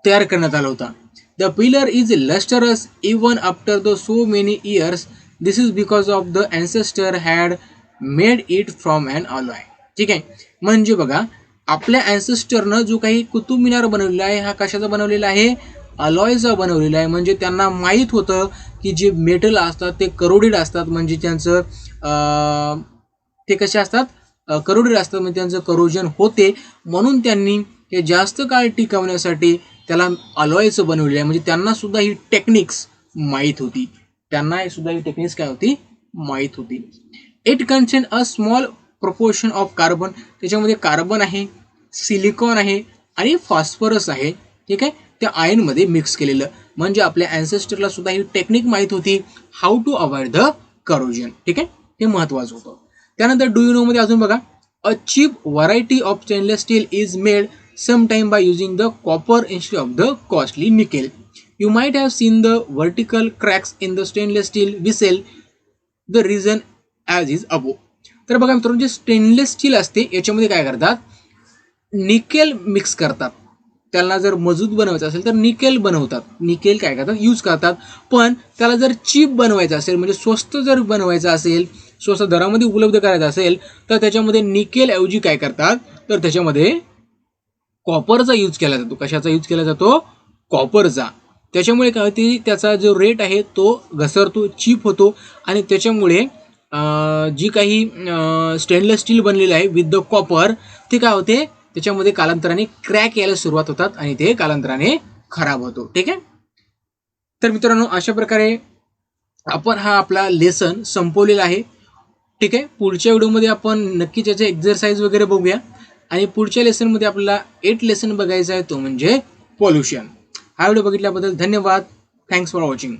तयार करण्यात आला होता. The pillar is lustrous even after the so many years. This is because of the ancestor had made it from an alloy. ठीक आहे, म्हणजे बघा, आपल्या अँसेस्टरनं जो काही कुतुब मिनार बनवलेला आहे हा कशाचा बनवलेला आहे? अलॉयचा बनवलेला आहे. म्हणजे त्यांना माहीत होतं की जे मेटल असतात ते करोडेड असतात, म्हणजे त्यांचं ते कसे असतात? करोडेड असतात, म्हणजे त्यांचं करोजन होते. म्हणून त्यांनी हे जास्त काळ टिकवण्यासाठी त्याला अलॉयचं बनवलेलं आहे. म्हणजे त्यांना सुद्धा ही टेक्निक्स माहीत होती. त्यांना सुद्धा ही टेक्निक्स काय होती? माहीत होती. It contain a small proportion of carbon. त्याच्यामध्ये कार्बन आहे, सिलिकॉन आहे आणि फॉस्फरस आहे. ठीक आहे, त्या आयनमध्ये मिक्स केलेलं. म्हणजे आपल्या अँसेस्टरला सुद्धा ही टेक्निक माहीत होती, how to avoid the corrosion. ठीक आहे, हे महत्त्वाचं होतं. त्यानंतर डू यू नो मध्ये अजून बघा, a cheap variety of stainless steel is made sometime by using the copper instead of the costly nickel. You might have seen the vertical cracks in the stainless steel vessel. The reason as is above. तर बघा मित्रांनो, जे stainless steel असते याच्यामध्ये काय करतात? Nickel mix करतात. त्याला जर मजबूत बनवायचं असेल तर निकेल बनवतात. निकेल काय करतात? यूज करतात. पण त्याला जर चीप बनवायचं असेल, म्हणजे स्वस्त जर बनवायचं असेल, स्वस्त दरामध्ये उपलब्ध करायचं असेल, तर त्याच्यामध्ये निकेल ऐवजी काय करतात? तर त्याच्यामध्ये कॉपरचा यूज केला जातो. कशाचा यूज केला जातो? कॉपरचा. त्याच्यामुळे काय होते? त्याचा जो रेट आहे तो घसरतो, चीप होतो आणि त्याच्यामुळे जी काही स्टेनलेस स्टील बनलेलं आहे विथ द कॉपर, ते काय होते? त्याच्यामध्ये कालांतराने क्रॅक यायला सुरुवात होतात आणि ते कालांतराने खराब होतो. ठीक आहे, तर मित्रांनो, अशा प्रकारे आपण हा आपला लेसन संपवलेला आहे. ठीक आहे, पुढच्या व्हिडिओमध्ये आपण नक्कीच याचे एक्झरसाइज वगैरे बघूया आणि पुढच्या लेसनमध्ये आपल्याला 8 लेसन बघायचा आहे, तो म्हणजे पॉल्युशन. हा व्हिडिओ बघितल्याबद्दल धन्यवाद. Thanks for watching.